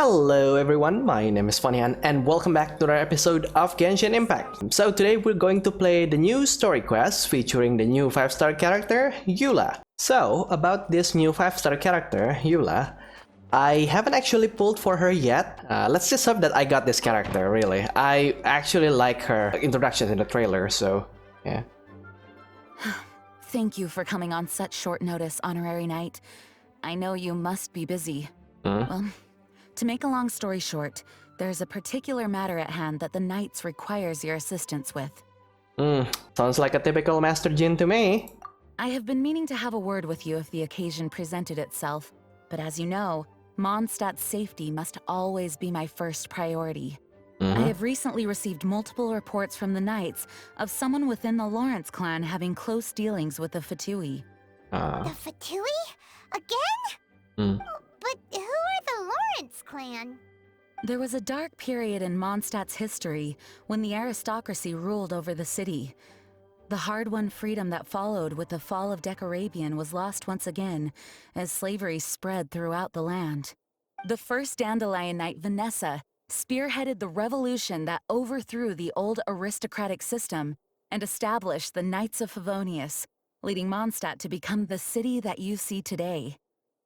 Hello everyone, my name is Fanian and welcome back to another episode of Genshin Impact. So today we're going to play the new story quest featuring the new 5-star character, Eula. So about this new 5-star character, Eula, I haven't actually pulled for her yet. Let's just hope that I got this character, really. I actually like her introduction in the trailer, so yeah. Thank you for coming on such short notice, Honorary Knight. I know you must be busy. Well, to make a long story short, there's a particular matter at hand that the Knights requires your assistance with. Sounds like a typical Master Jin to me. I have been meaning to have a word with you if the occasion presented itself, but as you know, Mondstadt's safety must always be my first priority. I have recently received multiple reports from the Knights of someone within the Lawrence clan having close dealings with the Fatui. The Fatui? Again? But who are the Lawrence clan? There was a dark period in Mondstadt's history when the aristocracy ruled over the city. The hard-won freedom that followed with the fall of Decarabian was lost once again, as slavery spread throughout the land. The first Dandelion Knight, Vanessa, spearheaded the revolution that overthrew the old aristocratic system and established the Knights of Favonius, leading Mondstadt to become the city that you see today.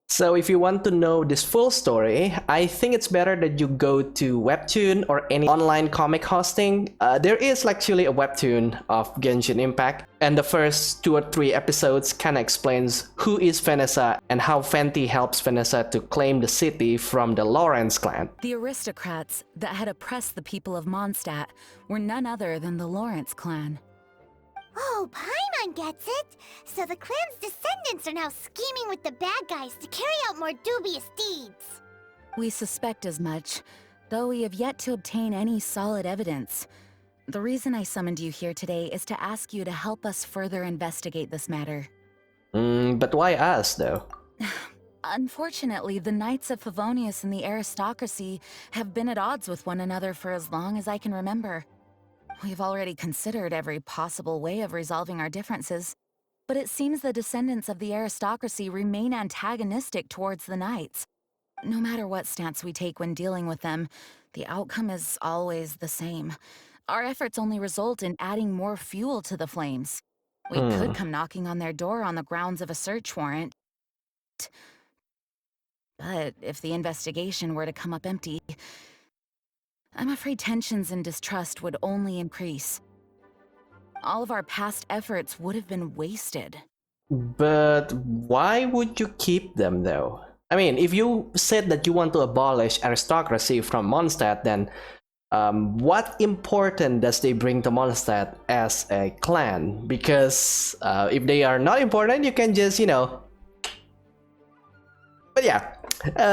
So if you want to know this full story, I think it's better that you go to Webtoon or any online comic hosting. There is actually a Webtoon of Genshin Impact, and the first 2 or 3 episodes kinda explains who is Vanessa and how Fenty helps Vanessa to claim the city from the Lawrence clan. The aristocrats that had oppressed the people of Mondstadt were none other than the Lawrence clan. Oh, Paimon gets it! So the clan's descendants are now scheming with the bad guys to carry out more dubious deeds. We suspect as much, though we have yet to obtain any solid evidence. The reason I summoned you here today is to ask you to help us further investigate this matter. But why us, though? Unfortunately, the Knights of Favonius and the aristocracy have been at odds with one another for as long as I can remember. We've already considered every possible way of resolving our differences, but it seems the descendants of the aristocracy remain antagonistic towards the Knights. No matter what stance we take when dealing with them, the outcome is always the same. Our efforts only result in adding more fuel to the flames. We could come knocking on their door on the grounds of a search warrant. But if the investigation were to come up empty, I'm afraid tensions and distrust would only increase. All of our past efforts would have been wasted. But why would you keep them, though? I mean, if you said that you want to abolish aristocracy from Mondstadt, then what important does they bring to Mondstadt as a clan? Because if they are not important, you can just, But yeah,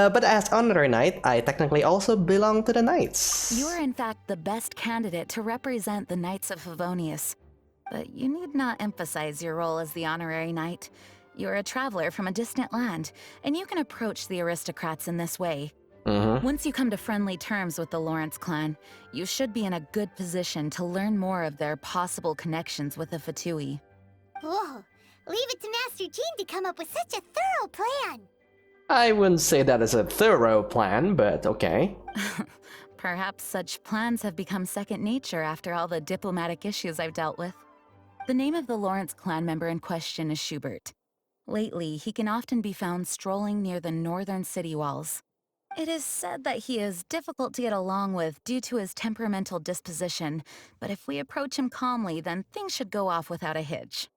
but as Honorary Knight, I technically also belong to the Knights. You are in fact the best candidate to represent the Knights of Favonius. But you need not emphasize your role as the Honorary Knight. You're a traveler from a distant land, and you can approach the aristocrats in this way. Once you come to friendly terms with the Lawrence clan, you should be in a good position to learn more of their possible connections with the Fatui. Whoa, leave it to Master Jean to come up with such a thorough plan. I wouldn't say that is a thorough plan, but okay. Perhaps such plans have become second nature after all the diplomatic issues I've dealt with. The name of the Lawrence clan member in question is Schubert. Lately, he can often be found strolling near the northern city walls. It is said that he is difficult to get along with due to his temperamental disposition, but if we approach him calmly, then things should go off without a hitch.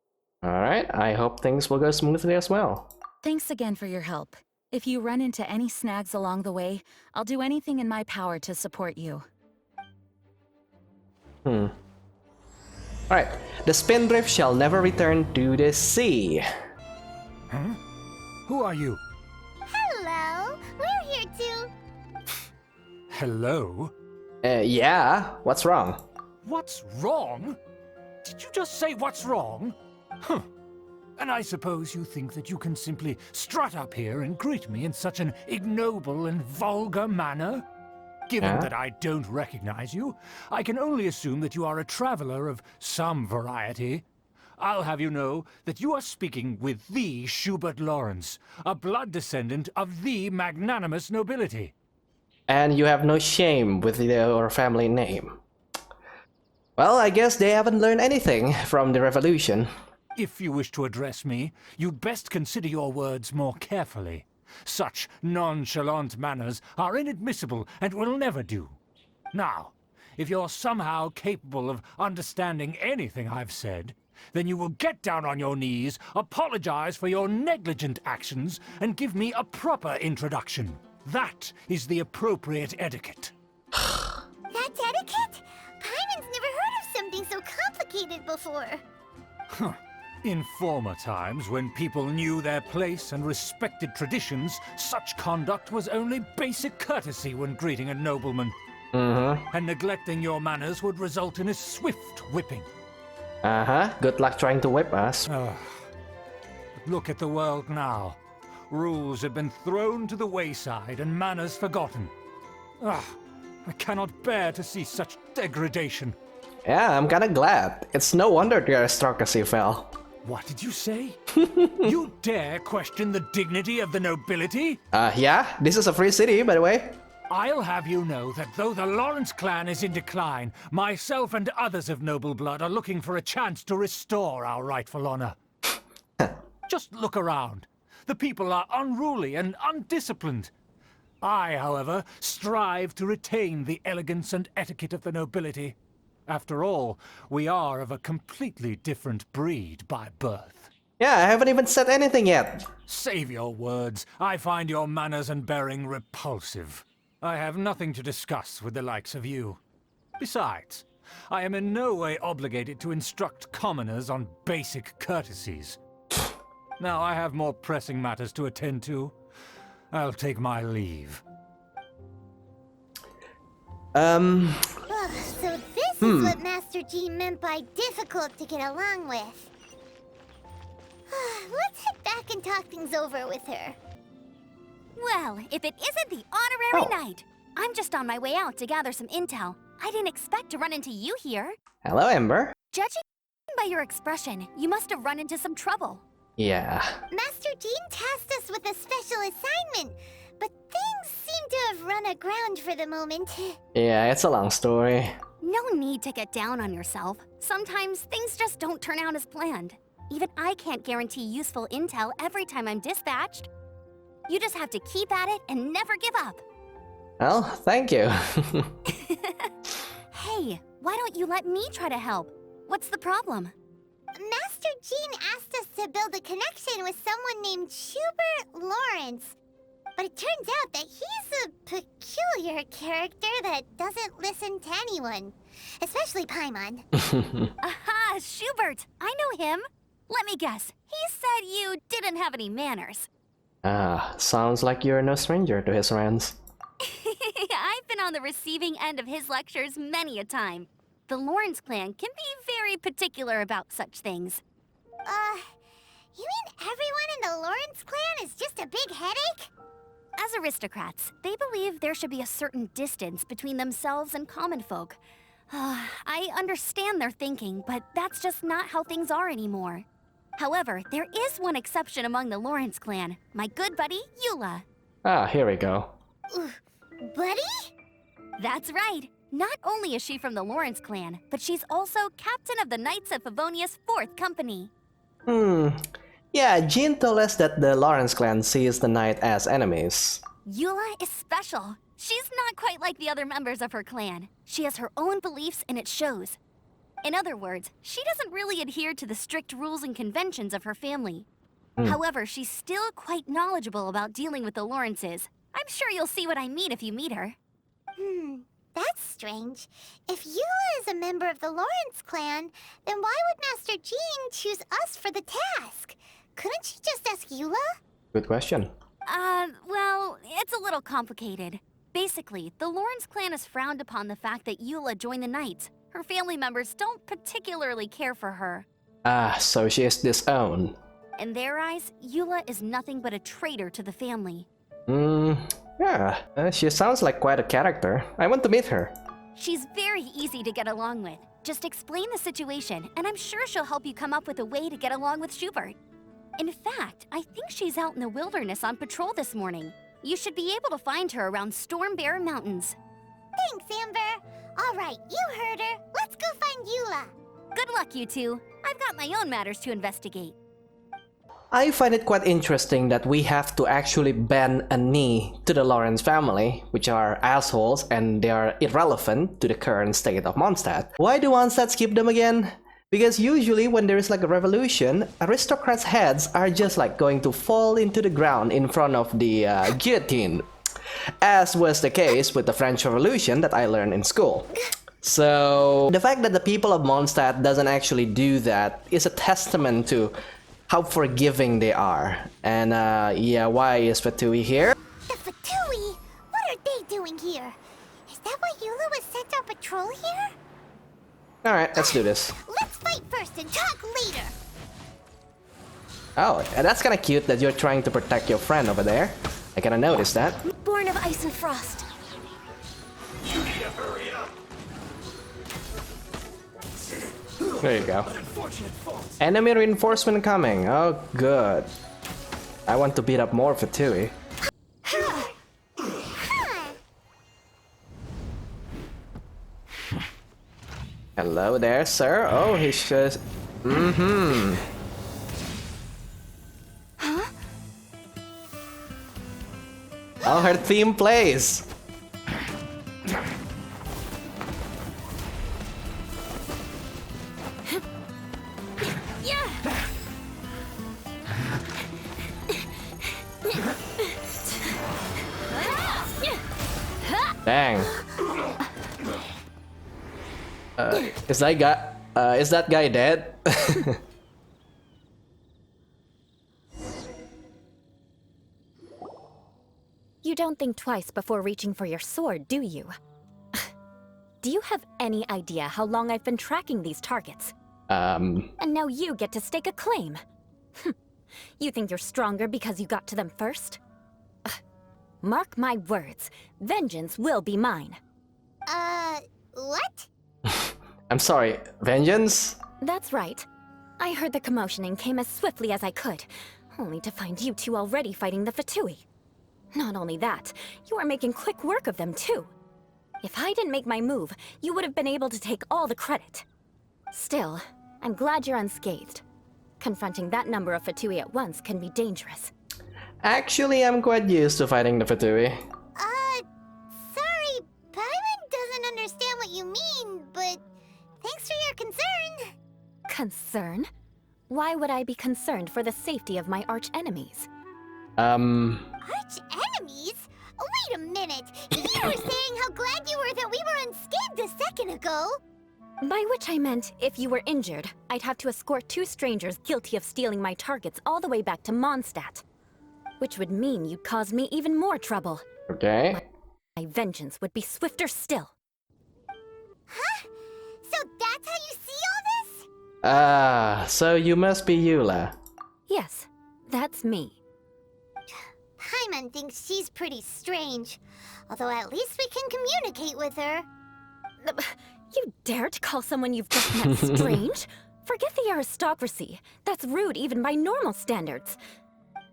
Alright, I hope things will go smoothly as well. Thanks again for your help. If you run into any snags along the way, I'll do anything in my power to support you. Alright, the Spindrift shall never return to the sea. Huh? Who are you? Hello, we're here too. Hello? Yeah, what's wrong? What's wrong? Did you just say what's wrong? Huh. And I suppose you think that you can simply strut up here and greet me in such an ignoble and vulgar manner? Given that I don't recognize you, I can only assume that you are a traveler of some variety. I'll have you know that you are speaking with the Schubert Lawrence, a blood descendant of the magnanimous nobility. And you have no shame with your family name. Well, I guess they haven't learned anything from the revolution. If you wish to address me, you'd best consider your words more carefully. Such nonchalant manners are inadmissible and will never do. Now, if you're somehow capable of understanding anything I've said, then you will get down on your knees, apologize for your negligent actions, and give me a proper introduction. That is the appropriate etiquette. That's etiquette? Paimon's never heard of something so complicated before. Huh. In former times, when people knew their place and respected traditions, such conduct was only basic courtesy when greeting a nobleman. And neglecting your manners would result in a swift whipping. Good luck trying to whip us. Look at the world now. Rules have been thrown to the wayside and manners forgotten. I cannot bear to see such degradation. Yeah, I'm kinda glad. It's no wonder the aristocracy fell. What did you say? You dare question the dignity of the nobility? Yeah, this is a free city, by the way. I'll have you know that though the Lawrence clan is in decline, myself and others of noble blood are looking for a chance to restore our rightful honor. Just look around. The people are unruly and undisciplined. I, however, strive to retain the elegance and etiquette of the nobility. After all, we are of a completely different breed by birth. Yeah, I haven't even said anything yet. Save your words. I find your manners and bearing repulsive. I have nothing to discuss with the likes of you. Besides, I am in no way obligated to instruct commoners on basic courtesies. Now I have more pressing matters to attend to. I'll take my leave. So this is what Master G meant by difficult to get along with. Let's head back and talk things over with her. Well, if it isn't the honorary knight. I'm just on my way out to gather some intel. I didn't expect to run into you here. Hello, Ember. Judging by your expression, you must have run into some trouble. Yeah. Master Jean tasked us with a special assignment, but things seem to have run aground for the moment. Yeah, it's a long story. No need to get down on yourself. Sometimes things just don't turn out as planned. Even I can't guarantee useful intel every time I'm dispatched. You just have to keep at it and never give up. Well, thank you. Hey, why don't you let me try to help? What's the problem? Master Jean asked us to build a connection with someone named Schubert Lawrence. But it turns out that he's a peculiar character that doesn't listen to anyone. Especially Paimon. Aha, Schubert! I know him. Let me guess. He said you didn't have any manners. Sounds like you're no stranger to his rants. I've been on the receiving end of his lectures many a time. The Lawrence clan can be very particular about such things. You mean everyone in the Lawrence clan is just a big headache? As aristocrats, they believe there should be a certain distance between themselves and common folk. I understand their thinking, but that's just not how things are anymore. However, there is one exception among the Lawrence clan, my good buddy, Eula. Here we go. Buddy? That's right. Not only is she from the Lawrence clan, but she's also captain of the Knights of Favonia's 4th company. Yeah, Jean told us that the Lawrence clan sees the Knight as enemies. Eula is special. She's not quite like the other members of her clan. She has her own beliefs and it shows. In other words, she doesn't really adhere to the strict rules and conventions of her family. However, she's still quite knowledgeable about dealing with the Lawrences. I'm sure you'll see what I mean if you meet her. That's strange. If Eula is a member of the Lawrence clan, then why would Master Jean choose us for the task? Couldn't she just ask Eula? Good question. Well, it's a little complicated. Basically, the Lawrence clan has frowned upon the fact that Eula joined the Knights. Her family members don't particularly care for her. So she is disowned. In their eyes, Eula is nothing but a traitor to the family. Yeah, she sounds like quite a character. I want to meet her. She's very easy to get along with. Just explain the situation, and I'm sure she'll help you come up with a way to get along with Schubert. In fact, I think she's out in the wilderness on patrol this morning. You should be able to find her around Stormbear Mountains. Thanks, Amber. All right, you heard her. Let's go find Eula. Good luck, you two. I've got my own matters to investigate. I find it quite interesting that we have to actually bend a knee to the Lawrence family, which are assholes and they are irrelevant to the current state of Mondstadt. Why do Mondstadt skip them again? Because usually when there is like a revolution, aristocrats' heads are just like going to fall into the ground in front of the guillotine, as was the case with the French Revolution that I learned in school. So the fact that the people of Mondstadt doesn't actually do that is a testament to how forgiving they are. And yeah, why is Fatui here? The Fatui? What are they doing here? Is that why Eula was sent on patrol here? Alright, let's do this. Let's fight first and talk later. Oh, and that's kinda cute that you're trying to protect your friend over there. I kinda noticed that. Born of ice and frost. There you go. Enemy reinforcement coming. Oh, good. I want to beat up more Fatui. Hello there, sir. Oh, he's just... Mm-hmm. Huh? Oh, her theme plays. Dang. Is that guy dead? You don't think twice before reaching for your sword, do you? Do you have any idea how long I've been tracking these targets? And now you get to stake a claim. You think you're stronger because you got to them first? Mark my words, vengeance will be mine. What? I'm sorry, vengeance? That's right. I heard the commotion and came as swiftly as I could, only to find you two already fighting the Fatui. Not only that, you are making quick work of them too. If I didn't make my move, you would have been able to take all the credit. Still, I'm glad you're unscathed. Confronting that number of Fatui at once can be dangerous. Actually, I'm quite used to fighting the Fatui. Sorry, Paimon doesn't understand what you mean, but thanks for your concern. Concern? Why would I be concerned for the safety of my arch-enemies? Arch-enemies? Wait a minute! You were saying how glad you were that we were unscathed a second ago! By which I meant, if you were injured, I'd have to escort two strangers guilty of stealing my targets all the way back to Mondstadt. Which would mean you'd cause me even more trouble. Okay. My vengeance would be swifter still. Huh? So that's how you see all this? So you must be Eula. Yes, that's me. Paimon thinks she's pretty strange. Although at least we can communicate with her. You dare to call someone you've just met strange? Forget the aristocracy. That's rude even by normal standards.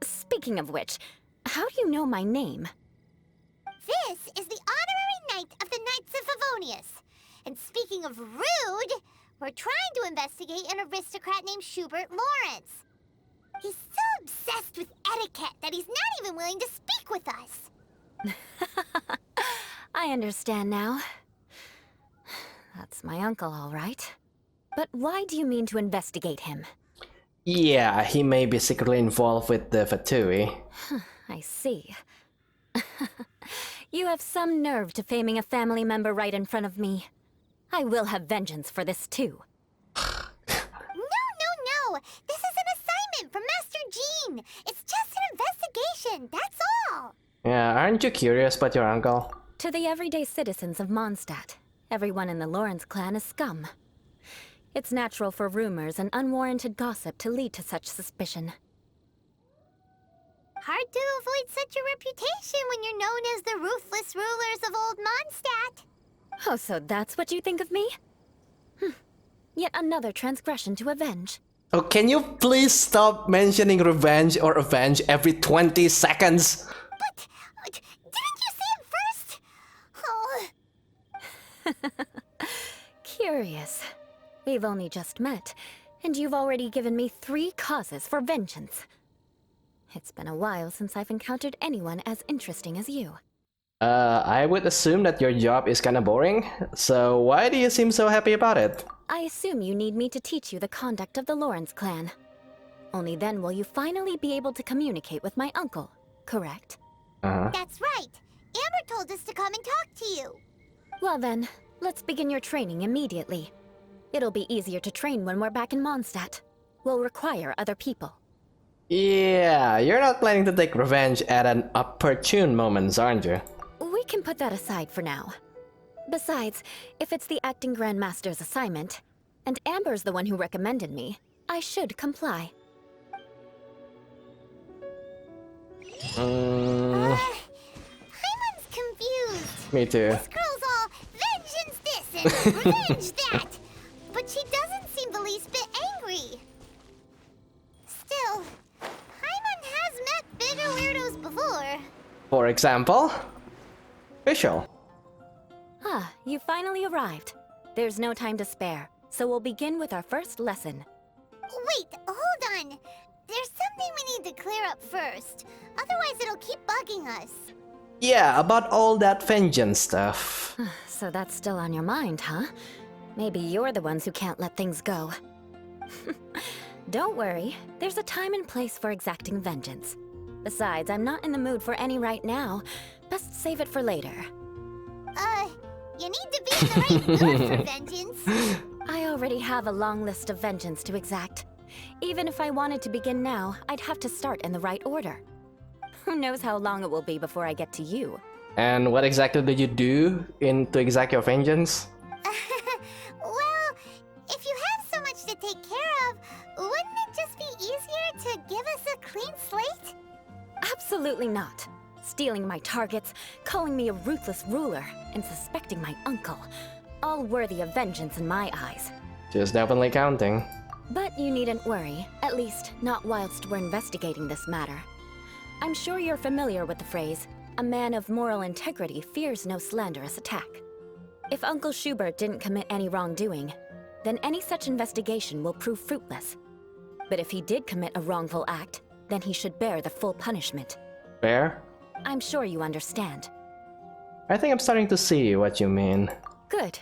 Speaking of which, how do you know my name? This is the honorary knight of the Knights of Favonius. And speaking of rude, we're trying to investigate an aristocrat named Schubert Lawrence. He's so obsessed with etiquette that he's not even willing to speak with us. I understand now. That's my uncle, all right. But why do you mean to investigate him? Yeah, he may be secretly involved with the Fatui. I see. You have some nerve to faming a family member right in front of me. I will have vengeance for this too. No. This is an assignment from Master Jean. It's just an investigation, that's all. Yeah, aren't you curious about your uncle? To the everyday citizens of Mondstadt, everyone in the Lawrence clan is scum. It's natural for rumors and unwarranted gossip to lead to such suspicion. Hard to avoid such a reputation when you're known as the ruthless rulers of Old Mondstadt. Oh, so that's what you think of me? Yet another transgression to avenge. Oh, can you please stop mentioning revenge or avenge every 20 seconds? But Curious. We've only just met, and you've already given me 3 causes for vengeance. It's been a while since I've encountered anyone as interesting as you. I would assume that your job is kinda boring, so why do you seem so happy about it? I assume you need me to teach you the conduct of the Lawrence clan. Only then will you finally be able to communicate with my uncle, correct? That's right. Amber told us to come and talk to you. Well then, let's begin your training immediately. It'll be easier to train when we're back in Mondstadt. We'll require other people. Yeah, you're not planning to take revenge at an opportune moment, aren't you? We can put that aside for now. Besides, if it's the acting Grandmaster's assignment, and Amber's the one who recommended me, I should comply. Paimon's confused. Me too. This girl's all vengeance this and revenge that. But she doesn't seem the least bit angry. Still, Paimon has met bigger weirdos before. For example, Fischl. Ah, you finally arrived. There's no time to spare, so we'll begin with our first lesson. Wait, hold on. There's something we need to clear up first. Otherwise it'll keep bugging us. Yeah, about all that vengeance stuff. So that's still on your mind, huh? Maybe you're the ones who can't let things go. Don't worry, there's a time and place for exacting vengeance. Besides, I'm not in the mood for any right now. Best save it for later. You need to be in the right mood for vengeance. I already have a long list of vengeance to exact. Even if I wanted to begin now, I'd have to start in the right order. Who knows how long it will be before I get to you? And what exactly did you do to exact your vengeance? Well, if you have so much to take care of, wouldn't it just be easier to give us a clean slate? Absolutely not. Stealing my targets, calling me a ruthless ruler, and suspecting my uncle. All worthy of vengeance in my eyes. Just definitely counting. But you needn't worry, at least not whilst we're investigating this matter. I'm sure you're familiar with the phrase, a man of moral integrity fears no slanderous attack. If Uncle Schubert didn't commit any wrongdoing, then any such investigation will prove fruitless. But if he did commit a wrongful act, then he should bear the full punishment. Fair? I'm sure you understand. I think I'm starting to see what you mean. Good.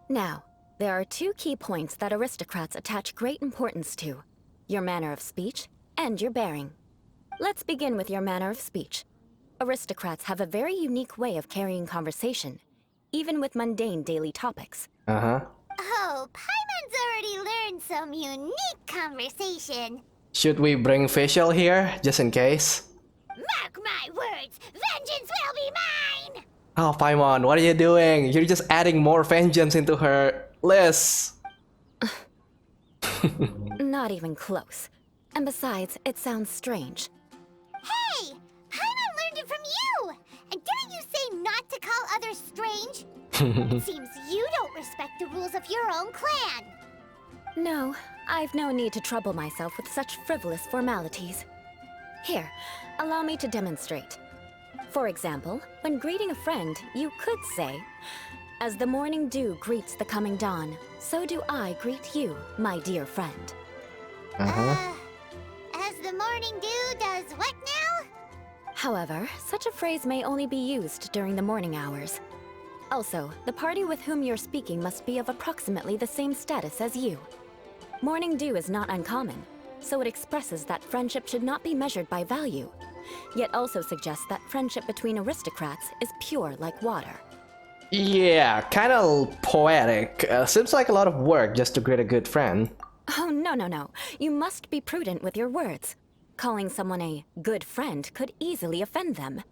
Now, there are 2 key points that aristocrats attach great importance to. Your manner of speech and your bearing. Let's begin with your manner of speech. Aristocrats have a very unique way of carrying conversation, even with mundane daily topics. Oh, Paimon's already learned some unique conversation. Should we bring Fischl here, just in case? Mark my words, vengeance will be mine! Oh, Paimon, what are you doing? You're just adding more vengeance into her list. Not even close. And besides, it sounds strange. Hey! Paimon learned it from you! And didn't you say not to call others strange? It seems you don't respect the rules of your own clan. No, I've no need to trouble myself with such frivolous formalities. Here, allow me to demonstrate. For example, when greeting a friend, you could say, "As the morning dew greets the coming dawn, so do I greet you, my dear friend." As the morning dew does what now? However, such a phrase may only be used during the morning hours. Also, the party with whom you're speaking must be of approximately the same status as you. Morning dew is not uncommon, so it expresses that friendship should not be measured by value, yet also suggests that friendship between aristocrats is pure like water. Yeah, kinda poetic. Seems like a lot of work just to greet a good friend. Oh, no. You must be prudent with your words. Calling someone a good friend could easily offend them.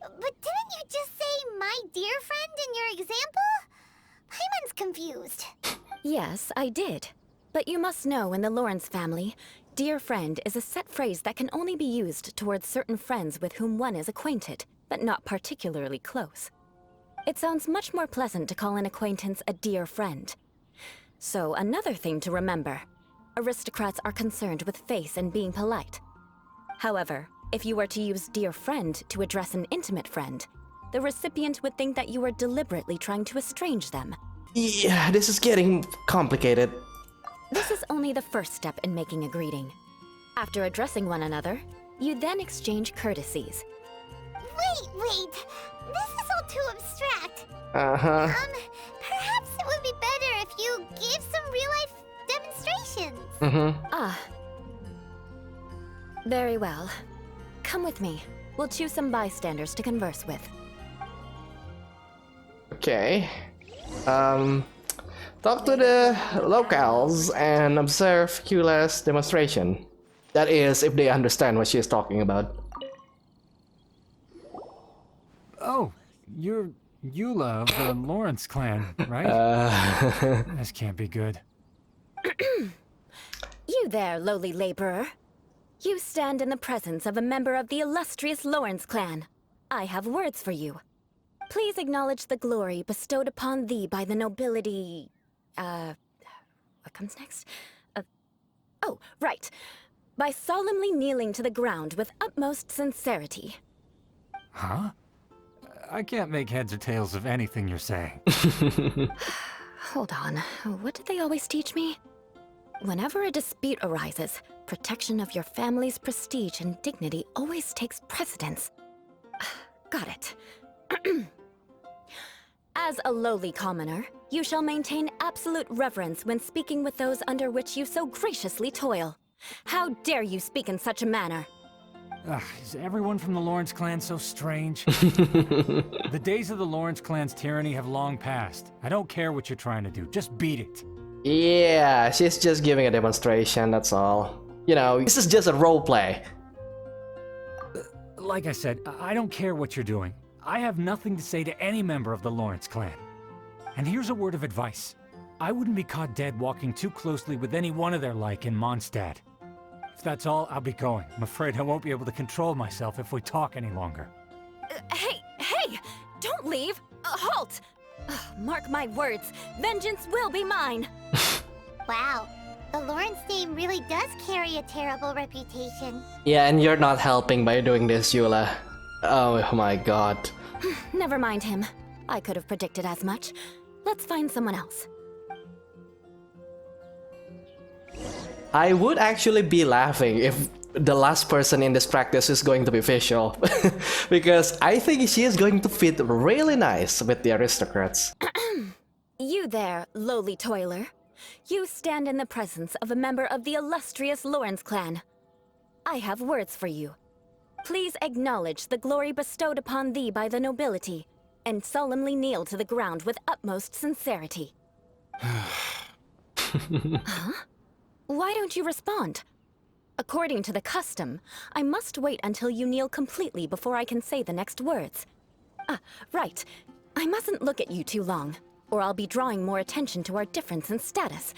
But didn't you just say my dear friend in your example? Paimon's confused. Yes, I did. But you must know in the Lawrence family, dear friend is a set phrase that can only be used towards certain friends with whom one is acquainted, but not particularly close. It sounds much more pleasant to call an acquaintance a dear friend. So another thing to remember, aristocrats are concerned with face and being polite. However, if you were to use dear friend to address an intimate friend, the recipient would think that you were deliberately trying to estrange them. Yeah, this is getting complicated. This is only the first step in making a greeting. After addressing one another, you then exchange courtesies. Wait. This is all too abstract. Uh-huh. Perhaps it would be better if you gave some real-life demonstrations. Mm-hmm. Ah. Very well. Come with me. We'll choose some bystanders to converse with. Okay. Talk to the locals and observe Eula's demonstration. That is, if they understand what she is talking about. Oh, you're Eula of the Lawrence clan, right? This can't be good. You there, lowly laborer. You stand in the presence of a member of the illustrious Lawrence clan. I have words for you. Please acknowledge the glory bestowed upon thee by the nobility... what comes next? Oh, right. By solemnly kneeling to the ground with utmost sincerity. Huh? I can't make heads or tails of anything you're saying. Hold on. What did they always teach me? Whenever a dispute arises, protection of your family's prestige and dignity always takes precedence. Got it. As a lowly commoner, you shall maintain absolute reverence when speaking with those under which you so graciously toil. How dare you speak in such a manner? Is everyone from the Lawrence clan so strange? The days of the Lawrence clan's tyranny have long passed. I don't care what you're trying to do, just beat it. Yeah, she's just giving a demonstration, that's all. You know, this is just a role play. Like I said, I don't care what you're doing. I have nothing to say to any member of the Lawrence clan. And here's a word of advice. I wouldn't be caught dead walking too closely with any one of their like in Mondstadt. If that's all, I'll be going. I'm afraid I won't be able to control myself if we talk any longer. Hey! Don't leave! Halt! Mark my words, vengeance will be mine! Wow, the Lawrence name really does carry a terrible reputation. Yeah, and you're not helping by doing this, Eula. Oh my god. Never mind him. I could have predicted as much. Let's find someone else. I would actually be laughing if the last person in this practice is going to be Visual. Because I think she is going to fit really nice with the aristocrats. You there, lowly toiler. You stand in the presence of a member of the illustrious Lawrence clan. I have words for you. Please acknowledge the glory bestowed upon thee by the nobility, and solemnly kneel to the ground with utmost sincerity. Huh? Why don't you respond? According to the custom, I must wait until you kneel completely before I can say the next words. Right. I mustn't look at you too long, or I'll be drawing more attention to our difference in status.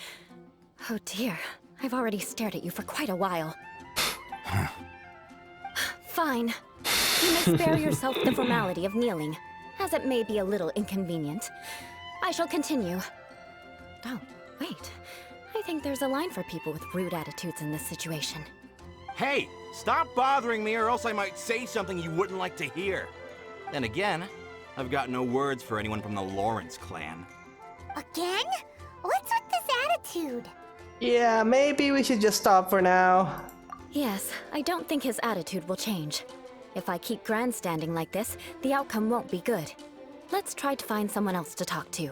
Oh dear, I've already stared at you for quite a while. Fine. You may spare yourself the formality of kneeling, as it may be a little inconvenient. I shall continue. Oh, wait. I think there's a line for people with rude attitudes in this situation. Hey, stop bothering me or else I might say something you wouldn't like to hear. Then again, I've got no words for anyone from the Lawrence clan. Again? What's with this attitude? Yeah, maybe we should just stop for now. Yes, I don't think his attitude will change. If I keep grandstanding like this, the outcome won't be good. Let's try to find someone else to talk to.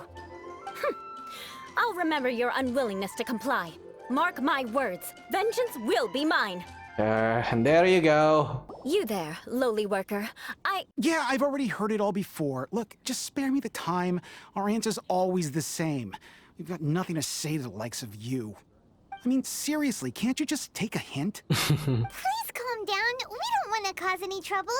I'll remember your unwillingness to comply. Mark my words, vengeance will be mine. And there you go. You there, lowly worker. Yeah, I've already heard it all before. Look, just spare me the time. Our answer's always the same. We've got nothing to say to the likes of you. I mean, seriously, can't you just take a hint? Please calm down. We don't want to cause any trouble.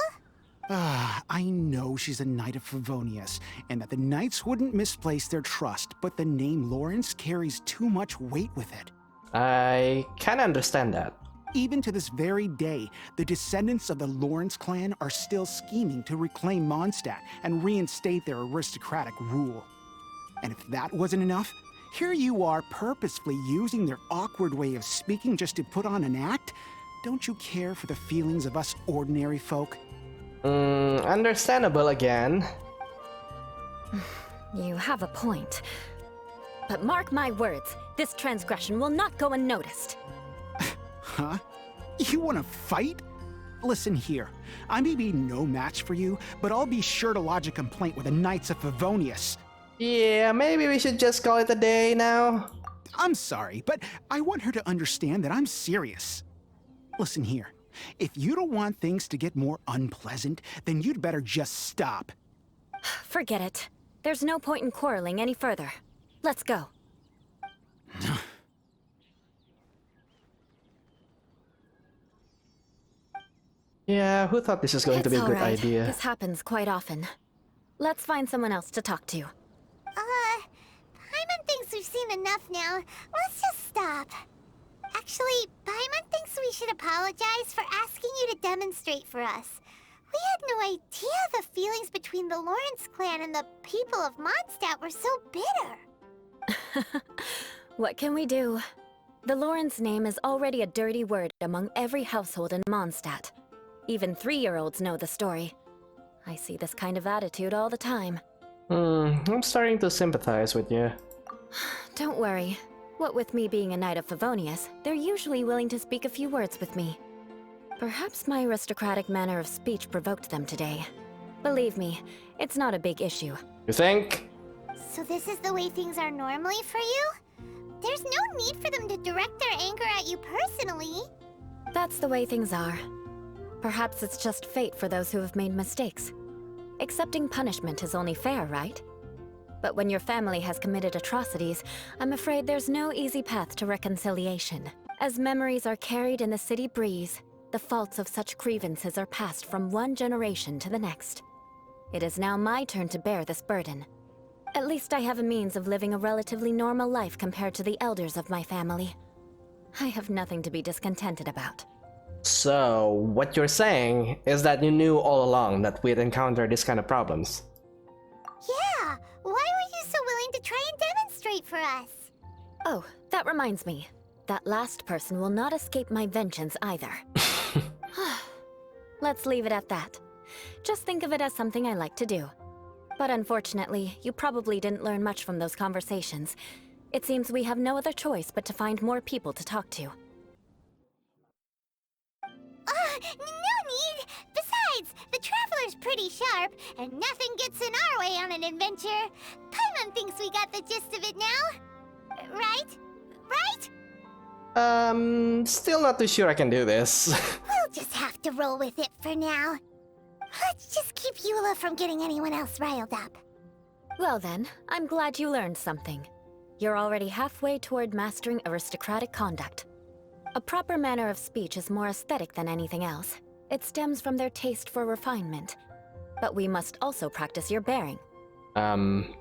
I know she's a Knight of Favonius, and that the Knights wouldn't misplace their trust, but the name Lawrence carries too much weight with it. I can understand that. Even to this very day, the descendants of the Lawrence clan are still scheming to reclaim Mondstadt and reinstate their aristocratic rule. And if that wasn't enough, here you are purposefully using their awkward way of speaking just to put on an act? Don't you care for the feelings of us ordinary folk? Understandable again. You have a point. But mark my words, this transgression will not go unnoticed. Huh? You wanna fight? Listen here, I may be no match for you, but I'll be sure to lodge a complaint with the Knights of Favonius. Yeah, maybe we should just call it a day now. I'm sorry, but I want her to understand that I'm serious. Listen here, if you don't want things to get more unpleasant, then you'd better just stop. Forget it. There's no point in quarreling any further. Let's go. Yeah, who thought this is going to be a It's good alright. idea? This happens quite often. Let's find someone else to talk to. Paimon thinks we've seen enough now. Let's just stop. Actually, Paimon thinks we should apologize for asking you to demonstrate for us. We had no idea the feelings between the Lawrence clan and the people of Mondstadt were so bitter. What can we do? The Lawrence name is already a dirty word among every household in Mondstadt. Even 3-year-olds know the story. I see this kind of attitude all the time. I'm starting to sympathize with you. Don't worry. What with me being a Knight of Favonius, they're usually willing to speak a few words with me. Perhaps my aristocratic manner of speech provoked them today. Believe me, it's not a big issue. You think? So this is the way things are normally for you? There's no need for them to direct their anger at you personally. That's the way things are. Perhaps it's just fate for those who have made mistakes. Accepting punishment is only fair, right? But when your family has committed atrocities, I'm afraid there's no easy path to reconciliation. As memories are carried in the city breeze, the faults of such grievances are passed from one generation to the next. It is now my turn to bear this burden. At least I have a means of living a relatively normal life compared to the elders of my family. I have nothing to be discontented about. So, what you're saying is that you knew all along that we'd encounter this kind of problems. Yeah, why were you so willing to try and demonstrate for us? Oh, that reminds me. That last person will not escape my vengeance either. Let's leave it at that. Just think of it as something I like to do. But unfortunately, you probably didn't learn much from those conversations. It seems we have no other choice but to find more people to talk to. No need! Besides, the Traveler's pretty sharp, and nothing gets in our way on an adventure. Paimon thinks we got the gist of it now. Right? Right? Still not too sure I can do this. We'll just have to roll with it for now. Let's just keep Eula from getting anyone else riled up. Well then, I'm glad you learned something. You're already halfway toward mastering aristocratic conduct. A proper manner of speech is more aesthetic than anything else. It stems from their taste for refinement. But we must also practice your bearing.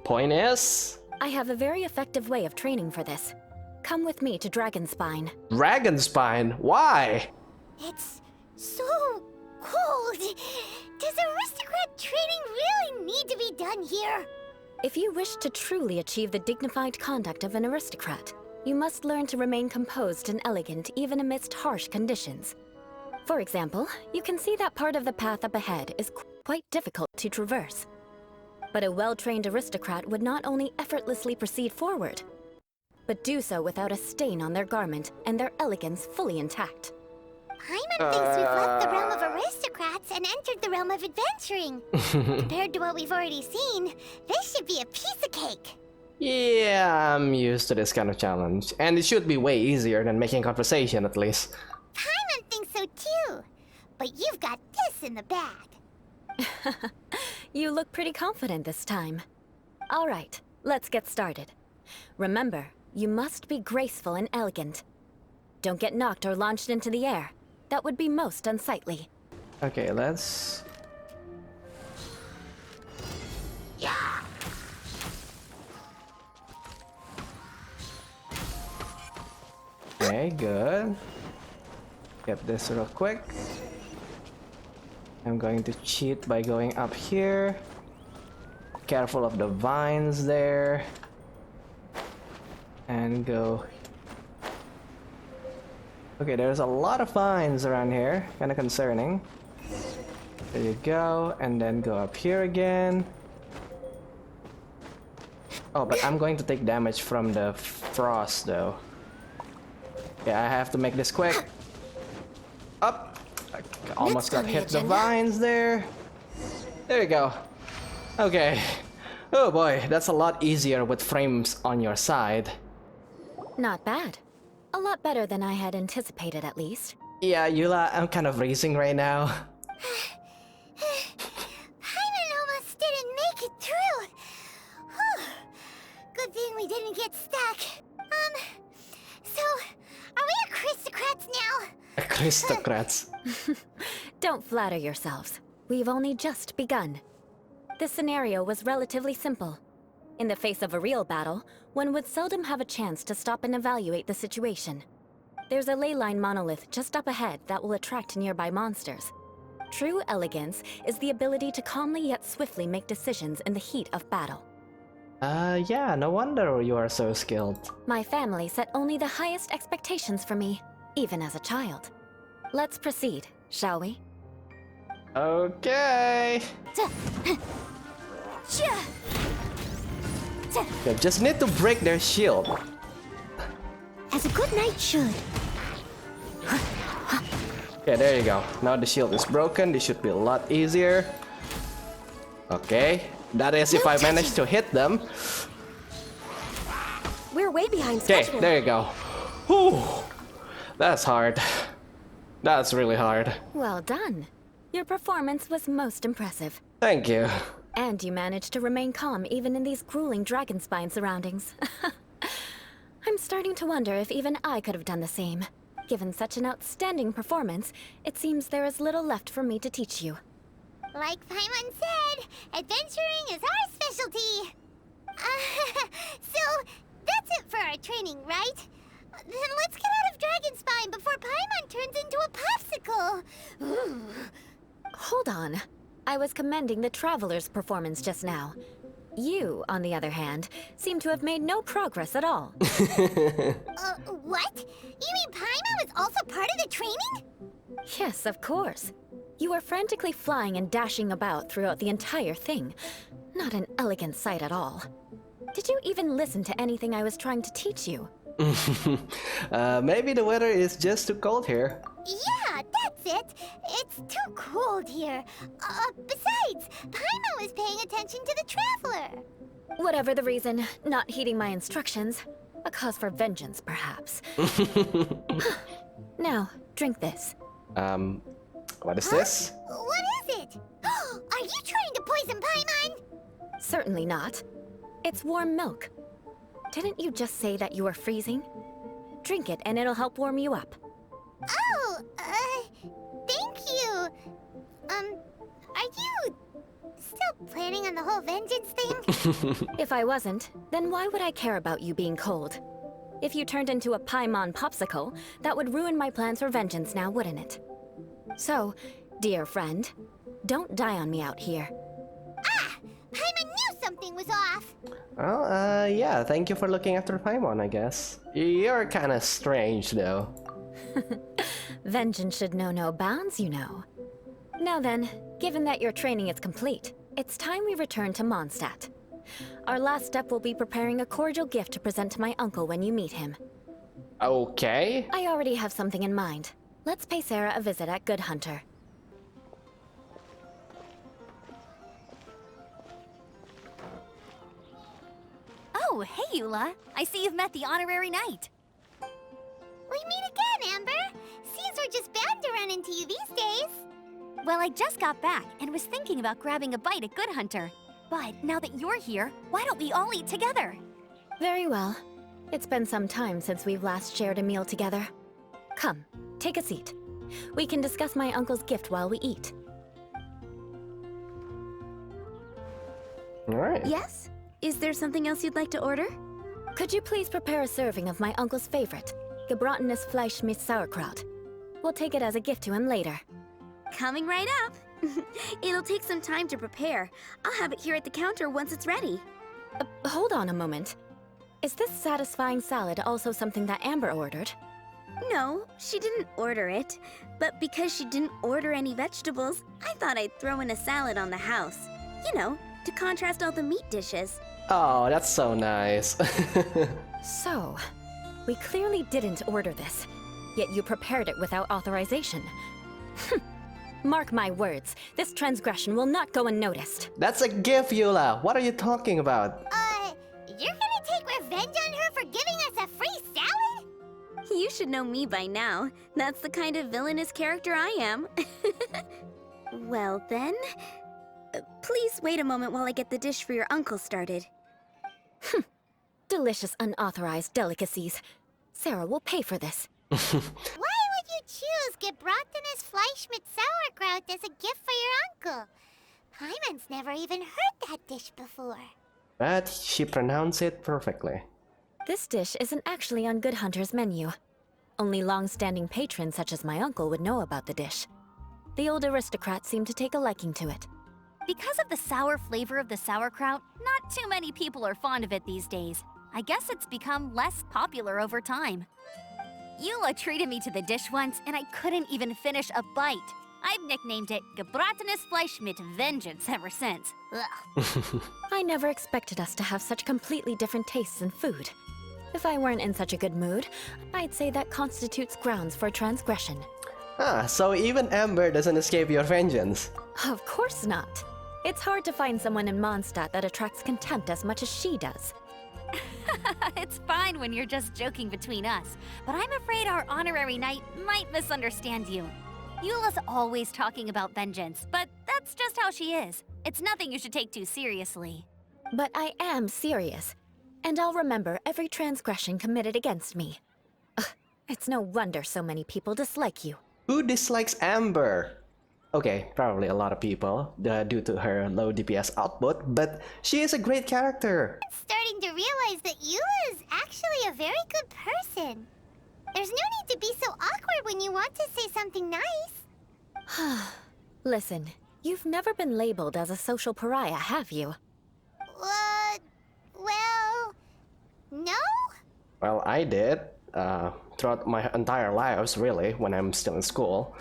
Point is? I have a very effective way of training for this. Come with me to Dragonspine. Dragonspine? Why? It's so cold. Does aristocrat training really need to be done here? If you wish to truly achieve the dignified conduct of an aristocrat, you must learn to remain composed and elegant even amidst harsh conditions. For example, you can see that part of the path up ahead is quite difficult to traverse. But a well-trained aristocrat would not only effortlessly proceed forward, but do so without a stain on their garment and their elegance fully intact. Paimon thinks we've left the realm of aristocrats and entered the realm of adventuring. Compared to what we've already seen, this should be a piece of cake. Yeah, I'm used to this kind of challenge. And it should be way easier than making conversation, at least. Paimon thinks so too. But you've got this in the bag. You look pretty confident this time. All right, let's get started. Remember, you must be graceful and elegant. Don't get knocked or launched into the air. That would be most unsightly. Okay, let's... Okay, good. Get this real quick. I'm going to cheat by going up here. Careful of the vines there. And go... Okay, there's a lot of vines around here. Kinda concerning. There you go, and then go up here again. Oh, but I'm going to take damage from the frost though. Yeah, I have to make this quick. Up! I almost got hit the vines there. There you go. Okay. Oh boy, that's a lot easier with frames on your side. Not bad. A lot better than I had anticipated, at least. Yeah, Eula, I'm kind of racing right now. Paimon almost didn't make it through. Whew. Good thing we didn't get stuck. So, are we aristocrats now? Aristocrats. Don't flatter yourselves. We've only just begun. This scenario was relatively simple. In the face of a real battle, one would seldom have a chance to stop and evaluate the situation. There's a ley line monolith just up ahead that will attract nearby monsters. True elegance is the ability to calmly yet swiftly make decisions in the heat of battle. Yeah, no wonder you are so skilled. My family set only the highest expectations for me, even as a child. Let's proceed, shall we? Okay. You just need to break their shield. As a good knight should. Okay, there you go. Now the shield is broken. This should be a lot easier. Okay, that is if I manage to hit them. We're way behind Okay, schedule. there you go. Whew. That's hard. That's really hard. Well done. Your performance was most impressive. Thank you. And you managed to remain calm even in these grueling dragon spine surroundings. I'm starting to wonder if even I could have done the same. Given such an outstanding performance, it seems there is little left for me to teach you. Like Paimon said, adventuring is our specialty. So, that's it for our training, right? Then let's get out of Dragonspine before Paimon turns into a popsicle. Ooh. Hold on. I was commending the Traveler's performance just now. You, on the other hand, seem to have made no progress at all. What? You mean Paimon was also part of the training? Yes, of course. You were frantically flying and dashing about throughout the entire thing. Not an elegant sight at all. Did you even listen to anything I was trying to teach you? Maybe the weather is just too cold here. Yeah, that's it. It's too cold here. Besides, Paimon was paying attention to the Traveler. Whatever the reason, not heeding my instructions. A cause for vengeance, perhaps. Now, drink this. What is this? What is it? Are you trying to poison Paimon? Certainly not. It's warm milk. Didn't you just say that you were freezing? Drink it and it'll help warm you up. Oh, thank you. Are you still planning on the whole vengeance thing? If I wasn't, then why would I care about you being cold? If you turned into a Paimon popsicle, that would ruin my plans for vengeance now, wouldn't it? So, dear friend, don't die on me out here. Ah! Paimon knew something was off. Well, yeah, thank you for looking after Paimon, I guess. You're kinda strange, though. Vengeance should know no bounds, you know. Now then, given that your training is complete, it's time we return to Mondstadt. Our last step will be preparing a cordial gift to present to my uncle when you meet him. Okay. I already have something in mind. Let's pay Sarah a visit at Good Hunter. Oh, hey, Eula. I see you've met the honorary knight. We meet again, Amber. Seems we're just bound to run into you these days. Well, I just got back and was thinking about grabbing a bite at Good Hunter. But now that you're here, why don't we all eat together? Very well. It's been some time since we've last shared a meal together. Come, take a seat. We can discuss my uncle's gift while we eat. Alright. Yes? Is there something else you'd like to order? Could you please prepare a serving of my uncle's favorite, gebratenes Fleisch mit Sauerkraut? We'll take it as a gift to him later. Coming right up. It'll take some time to prepare. I'll have it here at the counter once it's ready. Hold on a moment. Is this satisfying salad also something that Amber ordered? No, she didn't order it. But because she didn't order any vegetables, I thought I'd throw in a salad on the house. You know, to contrast all the meat dishes. Oh, that's so nice. So, we clearly didn't order this, yet you prepared it without authorization. Mark my words, this transgression will not go unnoticed. That's a gift, Eula. What are you talking about? You're gonna take revenge on her for giving us a free salad? You should know me by now. That's the kind of villainous character I am. Well then, please wait a moment while I get the dish for your uncle started. Delicious unauthorized delicacies. Sarah will pay for this. Why would you choose gebratenes Fleisch mit Sauerkraut as a gift for your uncle? Paimon's never even heard that dish before. But she pronounced it perfectly. This dish isn't actually on Good Hunter's menu. Only long-standing patrons such as my uncle would know about the dish. The old aristocrat seemed to take a liking to it. Because of the sour flavor of the sauerkraut, not too many people are fond of it these days. I guess it's become less popular over time. Eula treated me to the dish once, and I couldn't even finish a bite. I've nicknamed it gebratenes Fleisch mit Vengeance ever since. Ugh. I never expected us to have such completely different tastes in food. If I weren't in such a good mood, I'd say that constitutes grounds for transgression. Ah, so even Amber doesn't escape your vengeance. Of course not. It's hard to find someone in Mondstadt that attracts contempt as much as she does. It's fine when you're just joking between us, but I'm afraid our honorary knight might misunderstand you. Eula's always talking about vengeance, but that's just how she is. It's nothing you should take too seriously. But I am serious, and I'll remember every transgression committed against me. Ugh, it's no wonder so many people dislike you. Who dislikes Amber? Okay, probably a lot of people, due to her low DPS output, but she is a great character. I'm starting to realize that Eula is actually a very good person. There's no need to be so awkward when you want to say something nice. Listen, you've never been labeled as a social pariah, have you? Well, no? Well, I did, throughout my entire lives, really, when I'm still in school.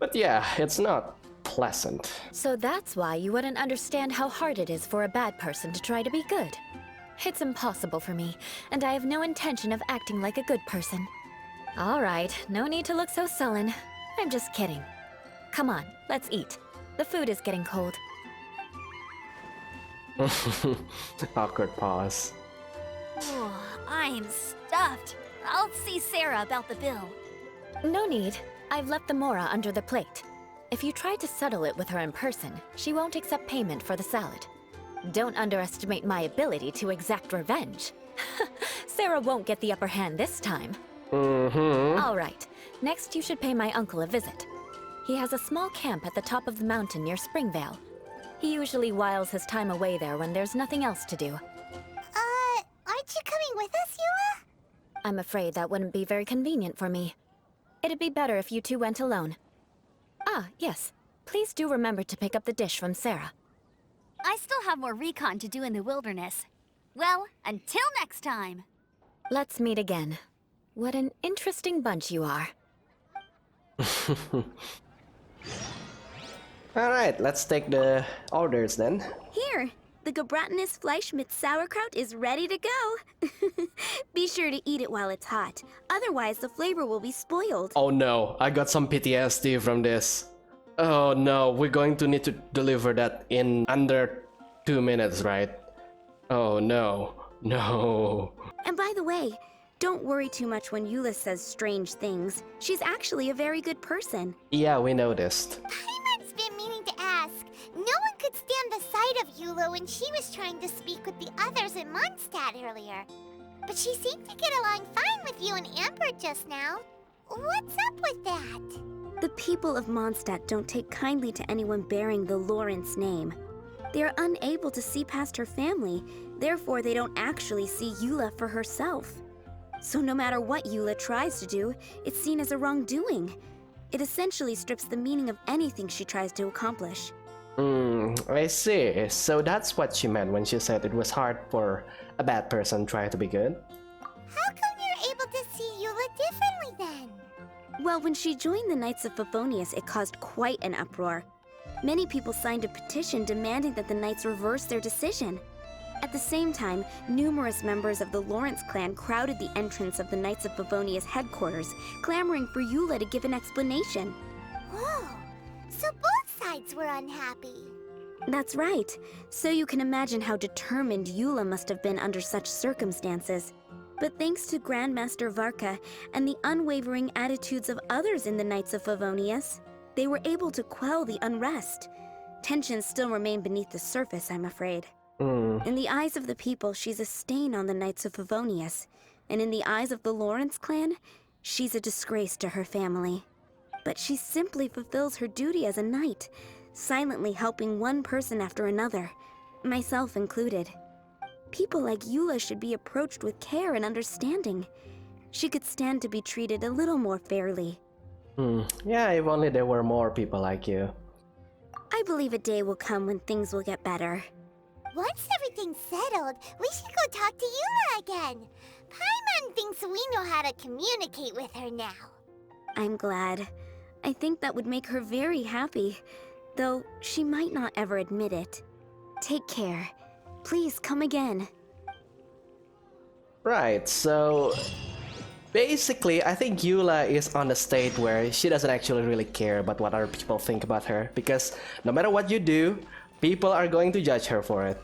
But yeah, it's not pleasant. So that's why you wouldn't understand how hard it is for a bad person to try to be good. It's impossible for me, and I have no intention of acting like a good person. All right, no need to look so sullen. I'm just kidding. Come on, let's eat. The food is getting cold. Awkward pause. Oh, I'm stuffed. I'll see Sarah about the bill. No need. I've left the mora under the plate. If you try to settle it with her in person, she won't accept payment for the salad. Don't underestimate my ability to exact revenge. Sarah won't get the upper hand this time. All right, next you should pay my uncle a visit. He has a small camp at the top of the mountain near Springvale. He usually whiles his time away there when there's nothing else to do. Aren't you coming with us, Eula? I'm afraid that wouldn't be very convenient for me. It'd be better if you two went alone. Ah, yes. Please do remember to pick up the dish from Sarah. I still have more recon to do in the wilderness. Well, until next time. Let's meet again. What an interesting bunch you are. Alright, let's take the orders then. Here, the gebratenes Fleisch mit Sauerkraut is ready to go. Be sure to eat it while it's hot. Otherwise, the flavor will be spoiled. Oh no, I got some PTSD from this. Oh no, we're going to need to deliver that in under 2 minutes, right? Oh no, no. And by the way, don't worry too much when Eula says strange things. She's actually a very good person. Yeah, we noticed. Paimon's been meaning to ask. No one could stand the sight of Eula when she was trying to speak with the others in Mondstadt earlier. But she seemed to get along fine with you and Amber just now. What's up with that? The people of Mondstadt don't take kindly to anyone bearing the Lawrence name. They are unable to see past her family, therefore they don't actually see Eula for herself. So no matter what Eula tries to do, it's seen as a wrongdoing. It essentially strips the meaning of anything she tries to accomplish. I see. So that's what she meant when she said it was hard for a bad person try to be good? How come you're able to see Eula differently then? Well, when she joined the Knights of Favonius, it caused quite an uproar. Many people signed a petition demanding that the Knights reverse their decision. At the same time, numerous members of the Lawrence clan crowded the entrance of the Knights of Favonius headquarters, clamoring for Eula to give an explanation. Whoa, so both sides were unhappy. That's right. So you can imagine how determined Eula must have been under such circumstances. But thanks to Grandmaster Varka and the unwavering attitudes of others in the Knights of Favonius, they were able to quell the unrest. Tensions still remain beneath the surface, I'm afraid. In the eyes of the people, she's a stain on the Knights of Favonius. And in the eyes of the Lawrence clan, she's a disgrace to her family. But she simply fulfills her duty as a knight, silently helping one person after another, myself included. People like Eula should be approached with care and understanding. She could stand to be treated a little more fairly. Yeah, if only there were more people like you. I believe a day will come when things will get better. Once everything's settled, we should go talk to Eula again. Paimon thinks we know how to communicate with her now. I'm glad. I think that would make her very happy, though she might not ever admit it. Take care. Please come again. Right, so basically I think Eula is on a state where she doesn't actually really care about what other people think about her, because no matter what you do, people are going to judge her for it.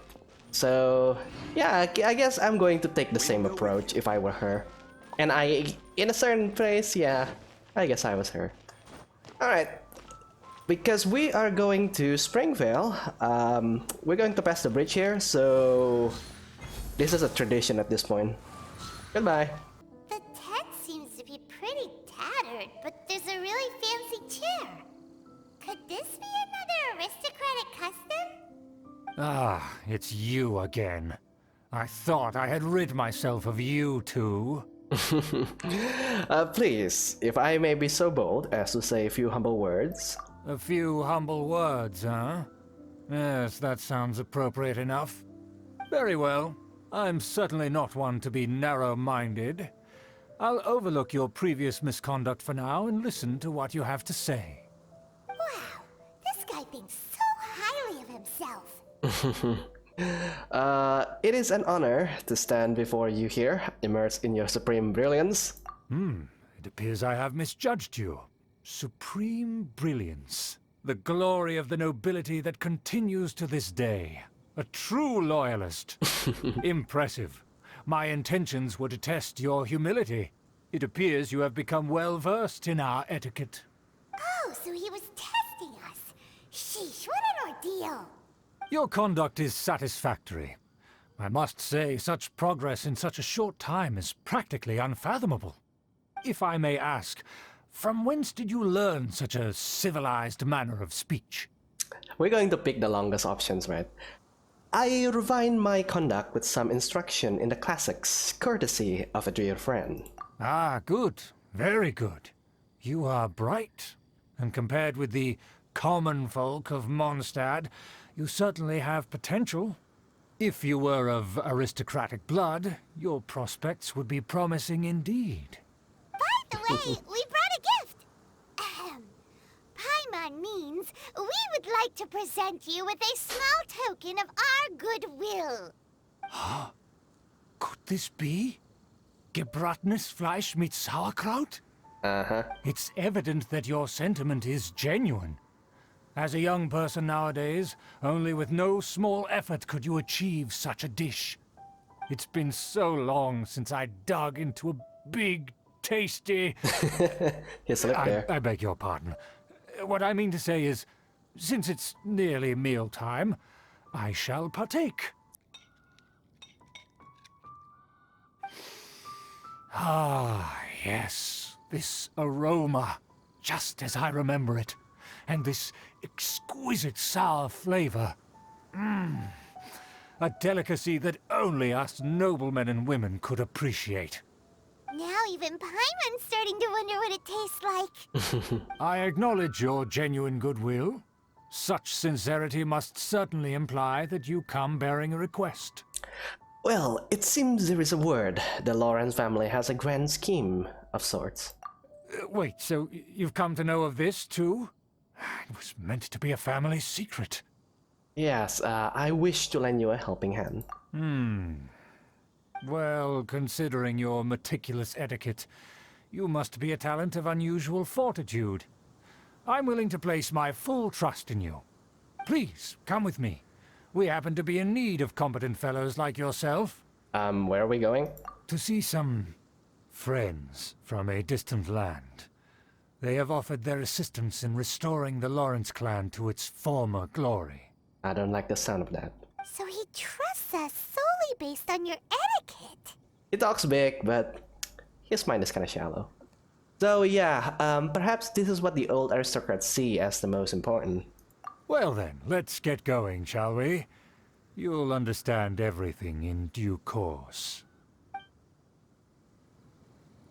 So yeah, I guess I'm going to take the same approach if I were her. And in a certain place, yeah, I guess I was her. Alright, because we are going to Springvale, we're going to pass the bridge here, so this is a tradition at this point. Goodbye. The tent seems to be pretty tattered, but there's a really fancy chair. Could this be another aristocratic custom? Ah, it's you again. I thought I had rid myself of you two. Please, if I may be so bold as to say a few humble words. A few humble words, huh? Yes, that sounds appropriate enough. Very well. I'm certainly not one to be narrow-minded. I'll overlook your previous misconduct for now and listen to what you have to say. Wow, this guy thinks so highly of himself. It is an honor to stand before you here, immersed in your supreme brilliance. It appears I have misjudged you. Supreme brilliance. The glory of the nobility that continues to this day. A true loyalist. Impressive. My intentions were to test your humility. It appears you have become well versed in our etiquette. Oh, so he was testing us. Sheesh, what an ordeal. Your conduct is satisfactory. I must say, such progress in such a short time is practically unfathomable. If I may ask, from whence did you learn such a civilized manner of speech? We're going to pick the longest options, right? I refined my conduct with some instruction in the classics, courtesy of a dear friend. Ah, good. Very good. You are bright, and compared with the common folk of Mondstadt, you certainly have potential. If you were of aristocratic blood, your prospects would be promising indeed. By the way, we brought a gift. Paimon means we would like to present you with a small token of our goodwill. Could this be? Gebratenes Fleisch mit Sauerkraut? It's evident that your sentiment is genuine. As a young person nowadays, only with no small effort could you achieve such a dish. It's been so long since I dug into a big, tasty... Here's a look there. I beg your pardon. What I mean to say is, since it's nearly mealtime, I shall partake. Ah, yes, this aroma, just as I remember it, and this exquisite sour flavor. A delicacy that only us noblemen and women could appreciate. Now even Paimon's starting to wonder what it tastes like. I acknowledge your genuine goodwill. Such sincerity must certainly imply that you come bearing a request. Well, it seems there is a word. The Lawrence family has a grand scheme of sorts. Wait, so you've come to know of this, too? It was meant to be a family secret. Yes, I wish to lend you a helping hand. Well, considering your meticulous etiquette, you must be a talent of unusual fortitude. I'm willing to place my full trust in you. Please, come with me. We happen to be in need of competent fellows like yourself. Where are we going? To see some friends from a distant land. They have offered their assistance in restoring the Lawrence clan to its former glory. I don't like the sound of that. So he trusts us solely based on your etiquette. He talks big, but his mind is kind of shallow. So yeah, perhaps this is what the old aristocrats see as the most important. Well then, let's get going, shall we? You'll understand everything in due course.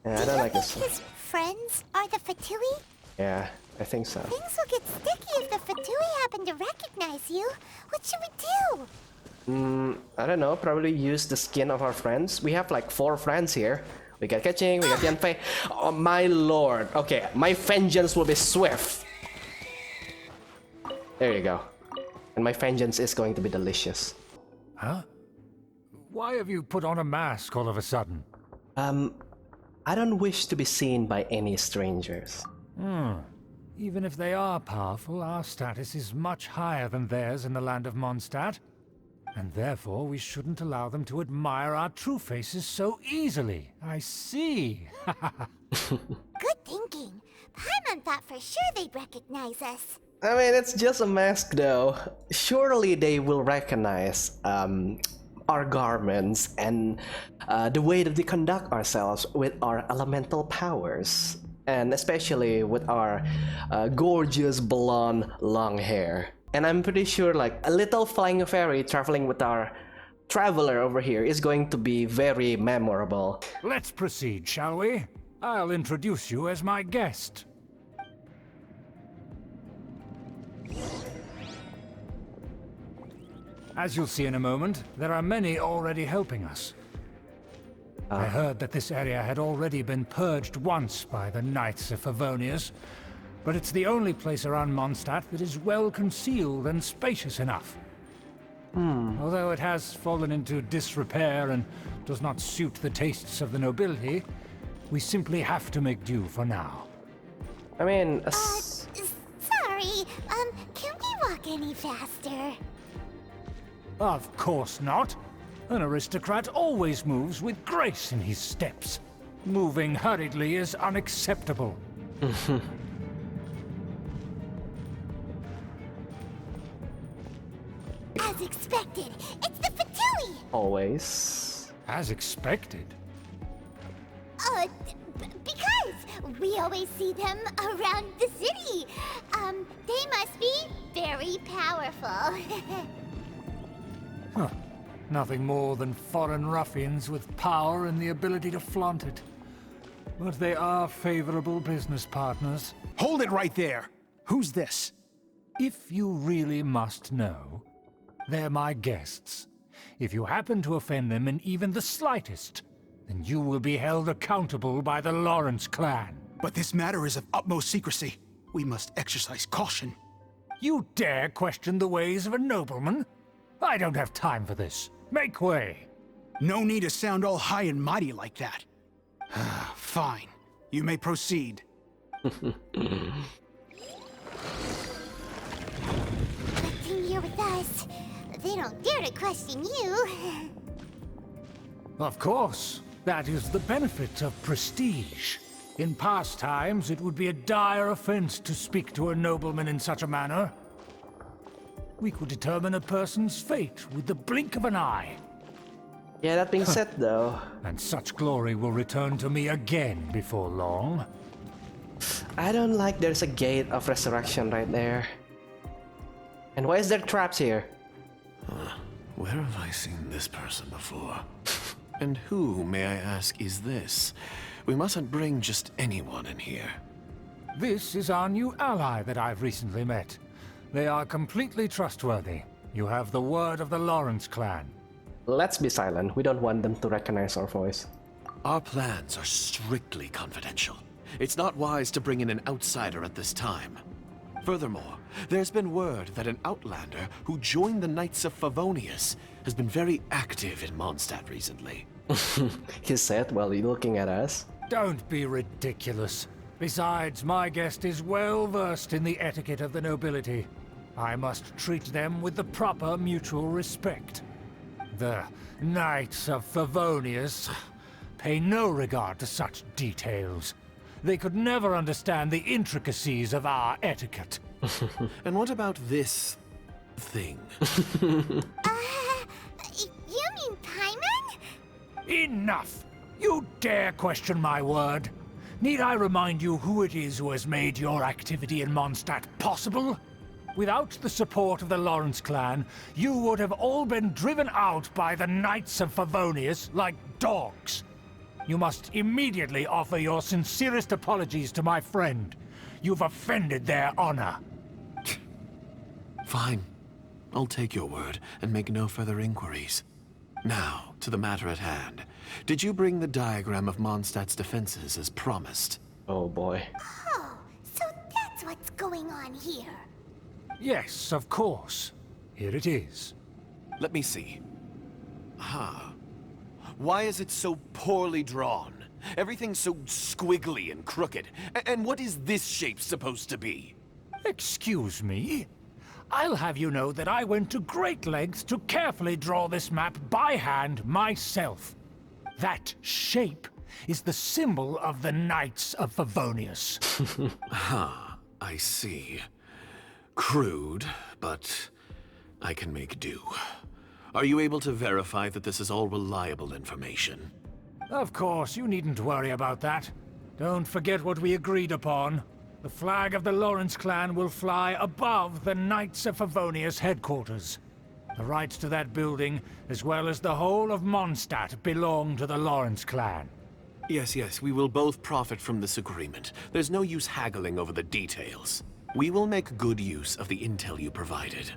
Yeah, I don't like this. His friends are the Fatui? Yeah, I think so. Things will get sticky if the Fatui happen to recognize you. What should we do? I don't know, probably use the skin of our friends. We have like 4 friends here. We got Kaching, we got Yanfei. Oh my lord. Okay, my vengeance will be swift. There you go. And my vengeance is going to be delicious. Huh? Why have you put on a mask all of a sudden? I don't wish to be seen by any strangers. Even if they are powerful, our status is much higher than theirs in the land of Mondstadt. And therefore, we shouldn't allow them to admire our true faces so easily. I see. Good thinking. Paimon thought for sure they'd recognize us. I mean, it's just a mask though. Surely they will recognize our garments and the way that we conduct ourselves with our elemental powers. And especially with our gorgeous blonde long hair. And I'm pretty sure like a little flying fairy traveling with our traveler over here is going to be very memorable. Let's proceed, shall we? I'll introduce you as my guest. As you'll see in a moment, there are many already helping us. I heard that this area had already been purged once by the Knights of Favonius, but it's the only place around Mondstadt that is well concealed and spacious enough. Although it has fallen into disrepair and does not suit the tastes of the nobility, we simply have to make do for now. I mean, Sorry, can we walk any faster? Of course not. An aristocrat always moves with grace in his steps. Moving hurriedly is unacceptable. As expected, it's the Fatui! always. As expected. Because we always see them around the city. They must be very powerful. Huh. Nothing more than foreign ruffians with power and the ability to flaunt it. But they are favorable business partners. Hold it right there! Who's this? If you really must know, they're my guests. If you happen to offend them in even the slightest, then you will be held accountable by the Lawrence clan. But this matter is of utmost secrecy. We must exercise caution. You dare question the ways of a nobleman? I don't have time for this. Make way. No need to sound all high and mighty like that. Fine. You may proceed. Acting here with us. They don't dare to question you. Of course. That is the benefit of prestige. In past times, it would be a dire offense to speak to a nobleman in such a manner. We could determine a person's fate with the blink of an eye. Yeah, that being said though... And such glory will return to me again before long. I don't like there's a gate of resurrection right there. And why is there traps here? Where have I seen this person before? And who, may I ask, is this? We mustn't bring just anyone in here. This is our new ally that I've recently met. They are completely trustworthy. You have the word of the Lawrence clan. Let's be silent. We don't want them to recognize our voice. Our plans are strictly confidential. It's not wise to bring in an outsider at this time. Furthermore, there's been word that an outlander who joined the Knights of Favonius has been very active in Mondstadt recently. He said while looking at us. Don't be ridiculous. Besides, my guest is well versed in the etiquette of the nobility. I must treat them with the proper mutual respect. The Knights of Favonius pay no regard to such details. They could never understand the intricacies of our etiquette. And what about this thing? You mean Paimon? Enough! You dare question my word? Need I remind you who it is who has made your activity in Mondstadt possible? Without the support of the Lawrence clan, you would have all been driven out by the Knights of Favonius like dogs. You must immediately offer your sincerest apologies to my friend. You've offended their honor. Fine. I'll take your word and make no further inquiries. Now, to the matter at hand. Did you bring the diagram of Mondstadt's defenses as promised? Oh boy. Oh, so that's what's going on here. Yes, of course. Here it is. Let me see. Why is it so poorly drawn? Everything's so squiggly and crooked. And what is this shape supposed to be? Excuse me? I'll have you know that I went to great lengths to carefully draw this map by hand myself. That shape is the symbol of the Knights of Favonius. I see. Crude, but I can make do. Are you able to verify that this is all reliable information? Of course, you needn't worry about that. Don't forget what we agreed upon. The flag of the Lawrence clan will fly above the Knights of Favonius headquarters. The rights to that building, as well as the whole of Mondstadt, belong to the Lawrence clan. Yes, we will both profit from this agreement. There's no use haggling over the details. We will make good use of the intel you provided.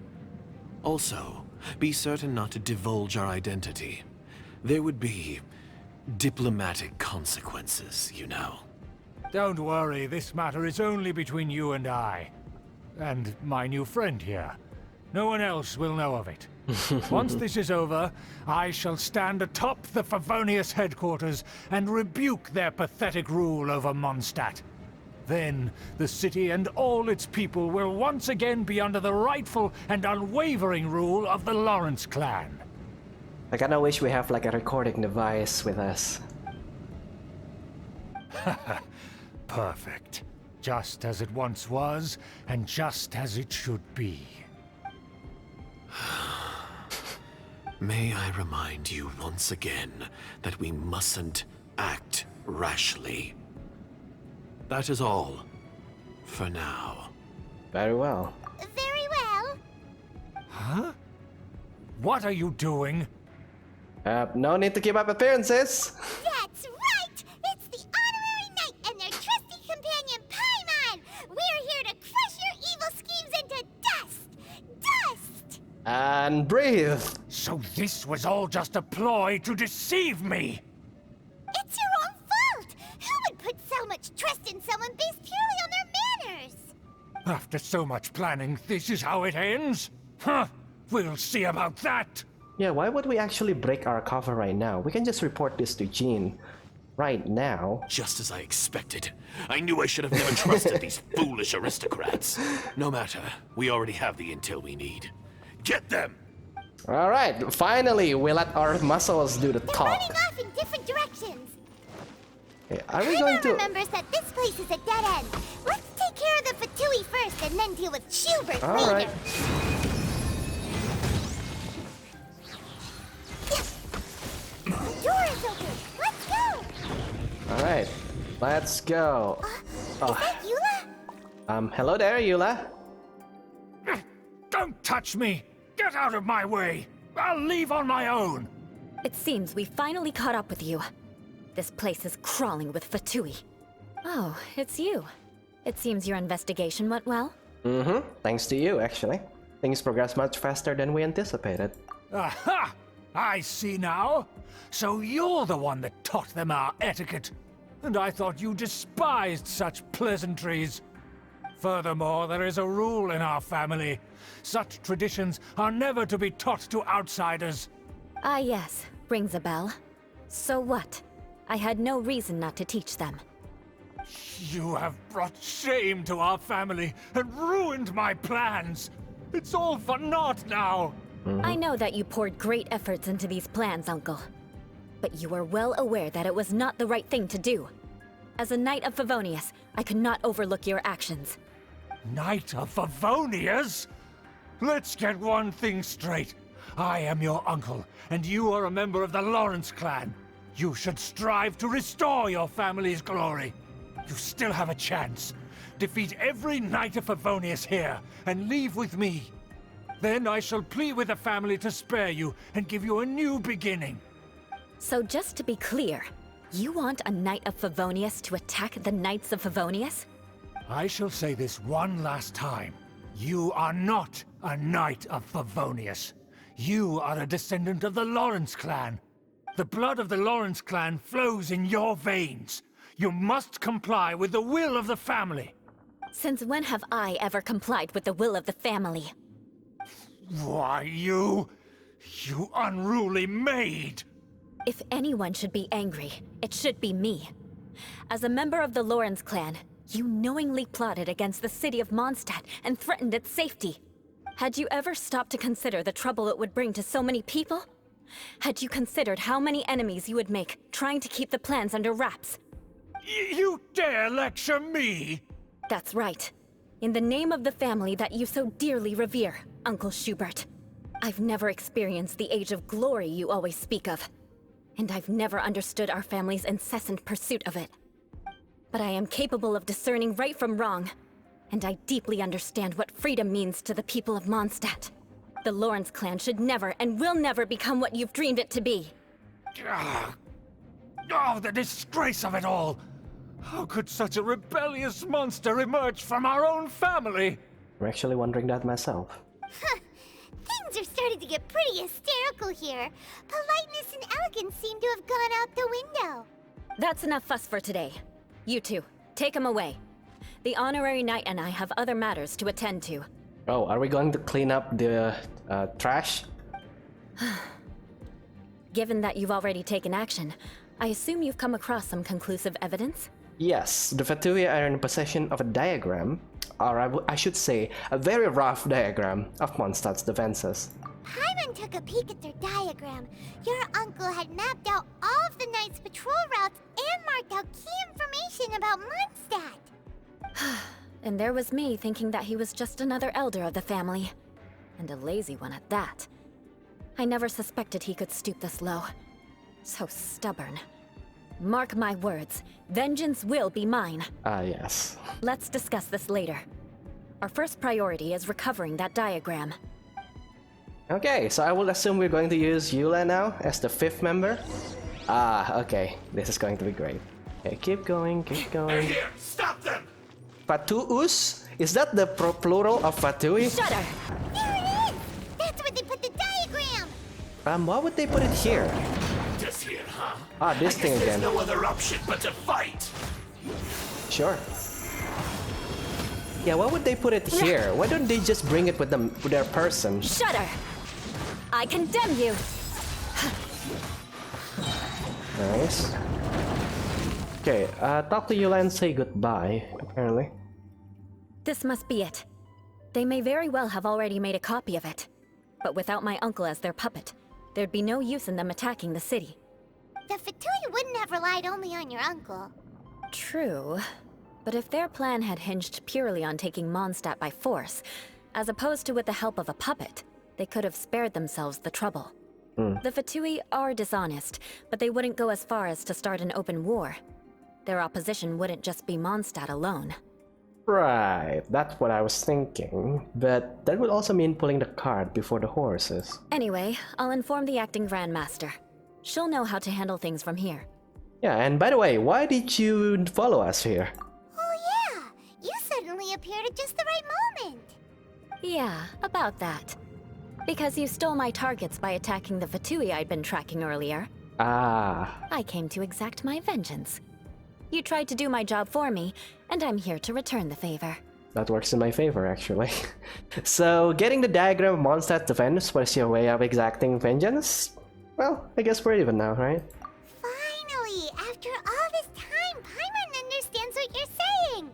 Also, be certain not to divulge our identity. There would be diplomatic consequences, you know. Don't worry, this matter is only between you and I. And my new friend here. No one else will know of it. Once this is over, I shall stand atop the Favonius headquarters and rebuke their pathetic rule over Mondstadt. Then, the city and all its people will once again be under the rightful and unwavering rule of the Lawrence clan. I kinda wish we have like a recording device with us. Perfect. Just as it once was, and just as it should be. May I remind you once again that we mustn't act rashly. That is all, for now. Very well. Very well. Huh? What are you doing? No need to keep up appearances. That's right! It's the Honorary Knight and their trusty companion, Paimon! We're here to crush your evil schemes into dust! Dust! And breathe. So this was all just a ploy to deceive me! It's your own fault! Who would put so much trust in someone based purely on their manners? After so much planning, this is how it ends? Huh! We'll see about that! Yeah, why would we actually break our cover right now? We can just report this to Jean right now. Just as I expected. I knew I should have never trusted these foolish aristocrats. No matter, we already have the intel we need. Get them! Alright, finally we let our muscles do the They're talk. running off in different directions. Okay, are we going Paimon to... remembers that this place is a dead end. Let's take care of the Fatui first and then deal with Schubert Alright. later. The door is open. Let's go. Alright, let's go. Is that Eula? Hello there, Eula. Don't touch me! Get out of my way! I'll leave on my own! It seems we finally caught up with you. This place is crawling with Fatui. Oh, it's you. It seems your investigation went well. Mm-hmm, thanks to you, actually. Things progressed much faster than we anticipated. Aha! I see now. So you're the one that taught them our etiquette. and I thought you despised such pleasantries. Furthermore, there is a rule in our family. Such traditions are never to be taught to outsiders. Ah yes, rings a bell. So what? I had no reason not to teach them. You have brought shame to our family and ruined my plans. It's all for naught now. I know that you poured great efforts into these plans, Uncle. But you are well aware that it was not the right thing to do. As a Knight of Favonius, I could not overlook your actions. Knight of Favonius? Let's get one thing straight. I am your uncle, and you are a member of the Lawrence clan. You should strive to restore your family's glory. You still have a chance. Defeat every Knight of Favonius here, and leave with me. Then I shall plead with the family to spare you and give you a new beginning. So just to be clear, you want a Knight of Favonius to attack the Knights of Favonius? I shall say this one last time. You are not a Knight of Favonius. You are a descendant of the Lawrence clan. The blood of the Lawrence clan flows in your veins. You must comply with the will of the family. Since when have I ever complied with the will of the family? Why, you unruly maid! If anyone should be angry, it should be me. As a member of the Lawrence clan, you knowingly plotted against the city of Mondstadt and threatened its safety. Had you ever stopped to consider the trouble it would bring to so many people? Had you considered how many enemies you would make trying to keep the plans under wraps? You dare lecture me? That's right. In the name of the family that you so dearly revere, Uncle Schubert. I've never experienced the age of glory you always speak of. And I've never understood our family's incessant pursuit of it. But I am capable of discerning right from wrong. And I deeply understand what freedom means to the people of Mondstadt. The Lawrence clan should never and will never become what you've dreamed it to be. Oh, the disgrace of it all! How could such a rebellious monster emerge from our own family? I'm actually wondering that myself. Things are starting to get pretty hysterical here. Politeness and elegance seem to have gone out the window. That's enough fuss for today. You two, take him away. The honorary knight and I have other matters to attend to. Oh, are we going to clean up the trash? Given that you've already taken action, I assume you've come across some conclusive evidence? Yes, the Fatui are in possession of a diagram, or I should say, a very rough diagram of Mondstadt's defenses. Paimon took a peek at their diagram. Your uncle had mapped out all of the Knight's patrol routes and marked out key information about Mondstadt. And there was me thinking that he was just another elder of the family. And a lazy one at that. I never suspected he could stoop this low. So stubborn. Mark my words, vengeance will be mine. Yes. Let's discuss this later. Our first priority is recovering that diagram. Okay, so I will assume we're going to use Eula now as the 5th member. Okay. This is going to be great. Okay, keep going, keep going. Here! Stop them! Fatuus? Is that the plural of Fatui? Shudder! There it is! That's where they put the diagram! Why would they put it here? Just here, huh? This thing again. There's no other option but to fight! Sure. Yeah, why would they put it here? Why don't they just bring it with them, with their person? Shudder! I condemn you! Nice. Okay, talk to Eula and say goodbye, apparently. This must be it. They may very well have already made a copy of it. But without my uncle as their puppet, there'd be no use in them attacking the city. The Fatui wouldn't have relied only on your uncle. True. But if their plan had hinged purely on taking Mondstadt by force, as opposed to with the help of a puppet, they could have spared themselves the trouble. The Fatui are dishonest, but they wouldn't go as far as to start an open war. Their opposition wouldn't just be Mondstadt alone. Right, that's what I was thinking. But that would also mean pulling the cart before the horses. Anyway, I'll inform the acting Grandmaster. She'll know how to handle things from here. Yeah, and by the way, why did you follow us here? Oh yeah, you suddenly appeared at just the right moment. Yeah, about that. Because you stole my targets by attacking the Fatui I'd been tracking earlier. Ah. I came to exact my vengeance. You tried to do my job for me, and I'm here to return the favor. That works in my favor, actually. So, getting the diagram of Mondstadt's defense was your way of exacting vengeance? Well, I guess we're even now, right? Finally! After all this time, Paimon understands what you're saying!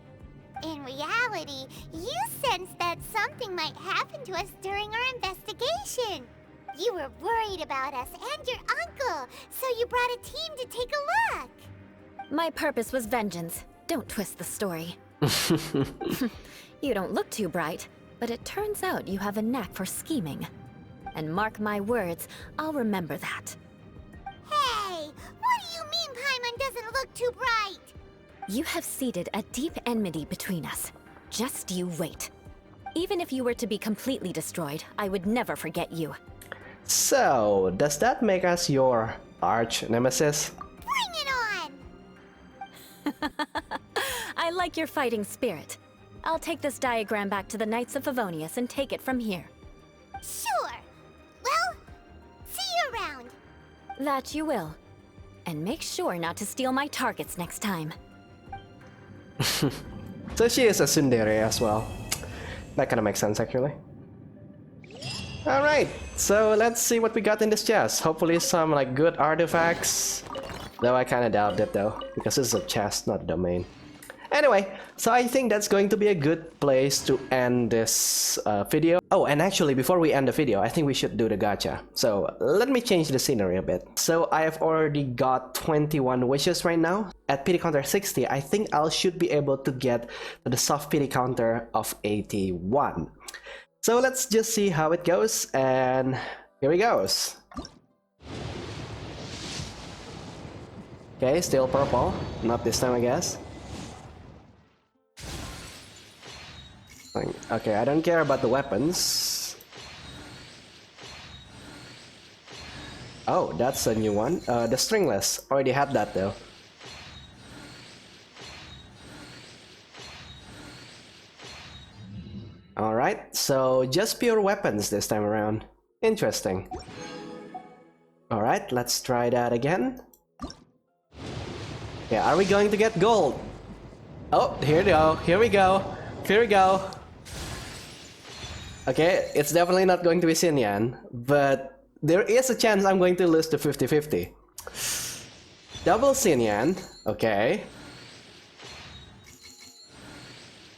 In reality, you sensed that something might happen to us during our investigation. You were worried about us and your uncle, so you brought a team to take a look. My purpose was vengeance. Don't twist the story. You don't look too bright, but it turns out you have a knack for scheming. And mark my words, I'll remember that. Hey, what do you mean Paimon doesn't look too bright? You have seeded a deep enmity between us. Just you wait. Even if you were to be completely destroyed, I would never forget you. So, does that make us your arch nemesis? Bring it on! I like your fighting spirit. I'll take this diagram back to the Knights of Favonius and take it from here. Sure. Well, see you around. That you will. And make sure not to steal my targets next time. So she is a tsundere as well. That kind of makes sense, actually. Alright, so let's see what we got in this chest. Hopefully some like good artifacts. Though I kinda doubt it though, because this is a chest, not a domain. Anyway, so I think that's going to be a good place to end this video. Oh, and actually before we end the video, I think we should do the gacha. So let me change the scenery a bit. So I have already got 21 wishes right now. At pity counter 60, I think I should be able to get to the soft pity counter of 81. So let's just see how it goes, and here he goes. Okay, still purple. Not this time, I guess. Okay, I don't care about the weapons. Oh, that's a new one. The stringless. Already had that though. Alright, so just pure weapons this time around. Interesting. Alright, let's try that again. Yeah, are we going to get gold? Oh, here we go, here we go, here we go. Okay, it's definitely not going to be Xinyan, but there is a chance I'm going to lose to 50-50. Double Xinyan, okay.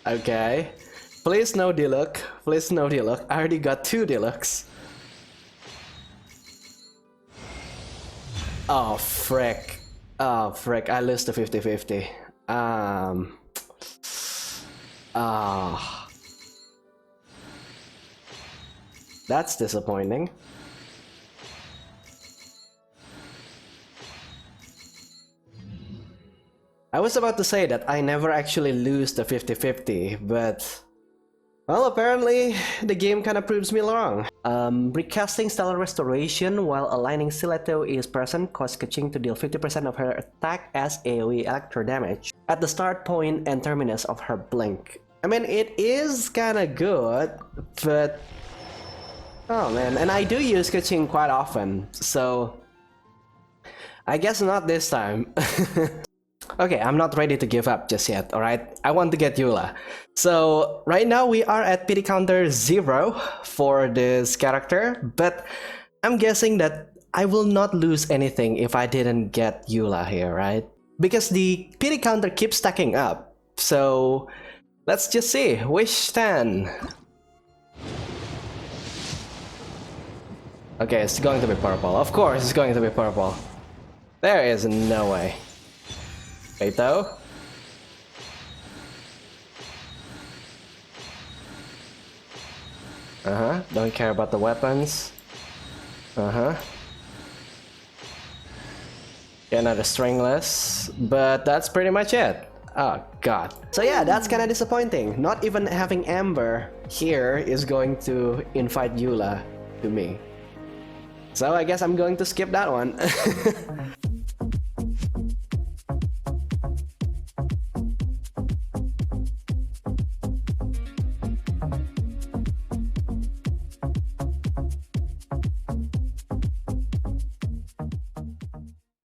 Okay. Please no Diluc, please no Diluc. I already got 2 Dilucs. Oh frick. Oh frick, I lose to 50-50. That's disappointing. I was about to say that I never actually lose the 50-50, but... well, apparently, the game kinda proves me wrong. Recasting Stellar Restoration while aligning Stiletto is present, cause Kaching to deal 50% of her attack as AoE electro damage at the start point and terminus of her blink. I mean, it is kinda good, but... oh man, and I do use Kaching quite often, so... I guess not this time. Okay, I'm not ready to give up just yet, alright? I want to get Eula. So, right now we are at pity counter 0 for this character, but I'm guessing that I will not lose anything if I didn't get Eula here, right? Because the pity counter keeps stacking up, so let's just see. Wish 10. Okay, it's going to be purple. Of course it's going to be purple. There is no way. Wait though. Don't care about the weapons. Yeah, another stringless. But that's pretty much it. Oh god. So yeah, that's kinda disappointing. Not even having Amber here is going to invite Eula to me. So I guess I'm going to skip that one.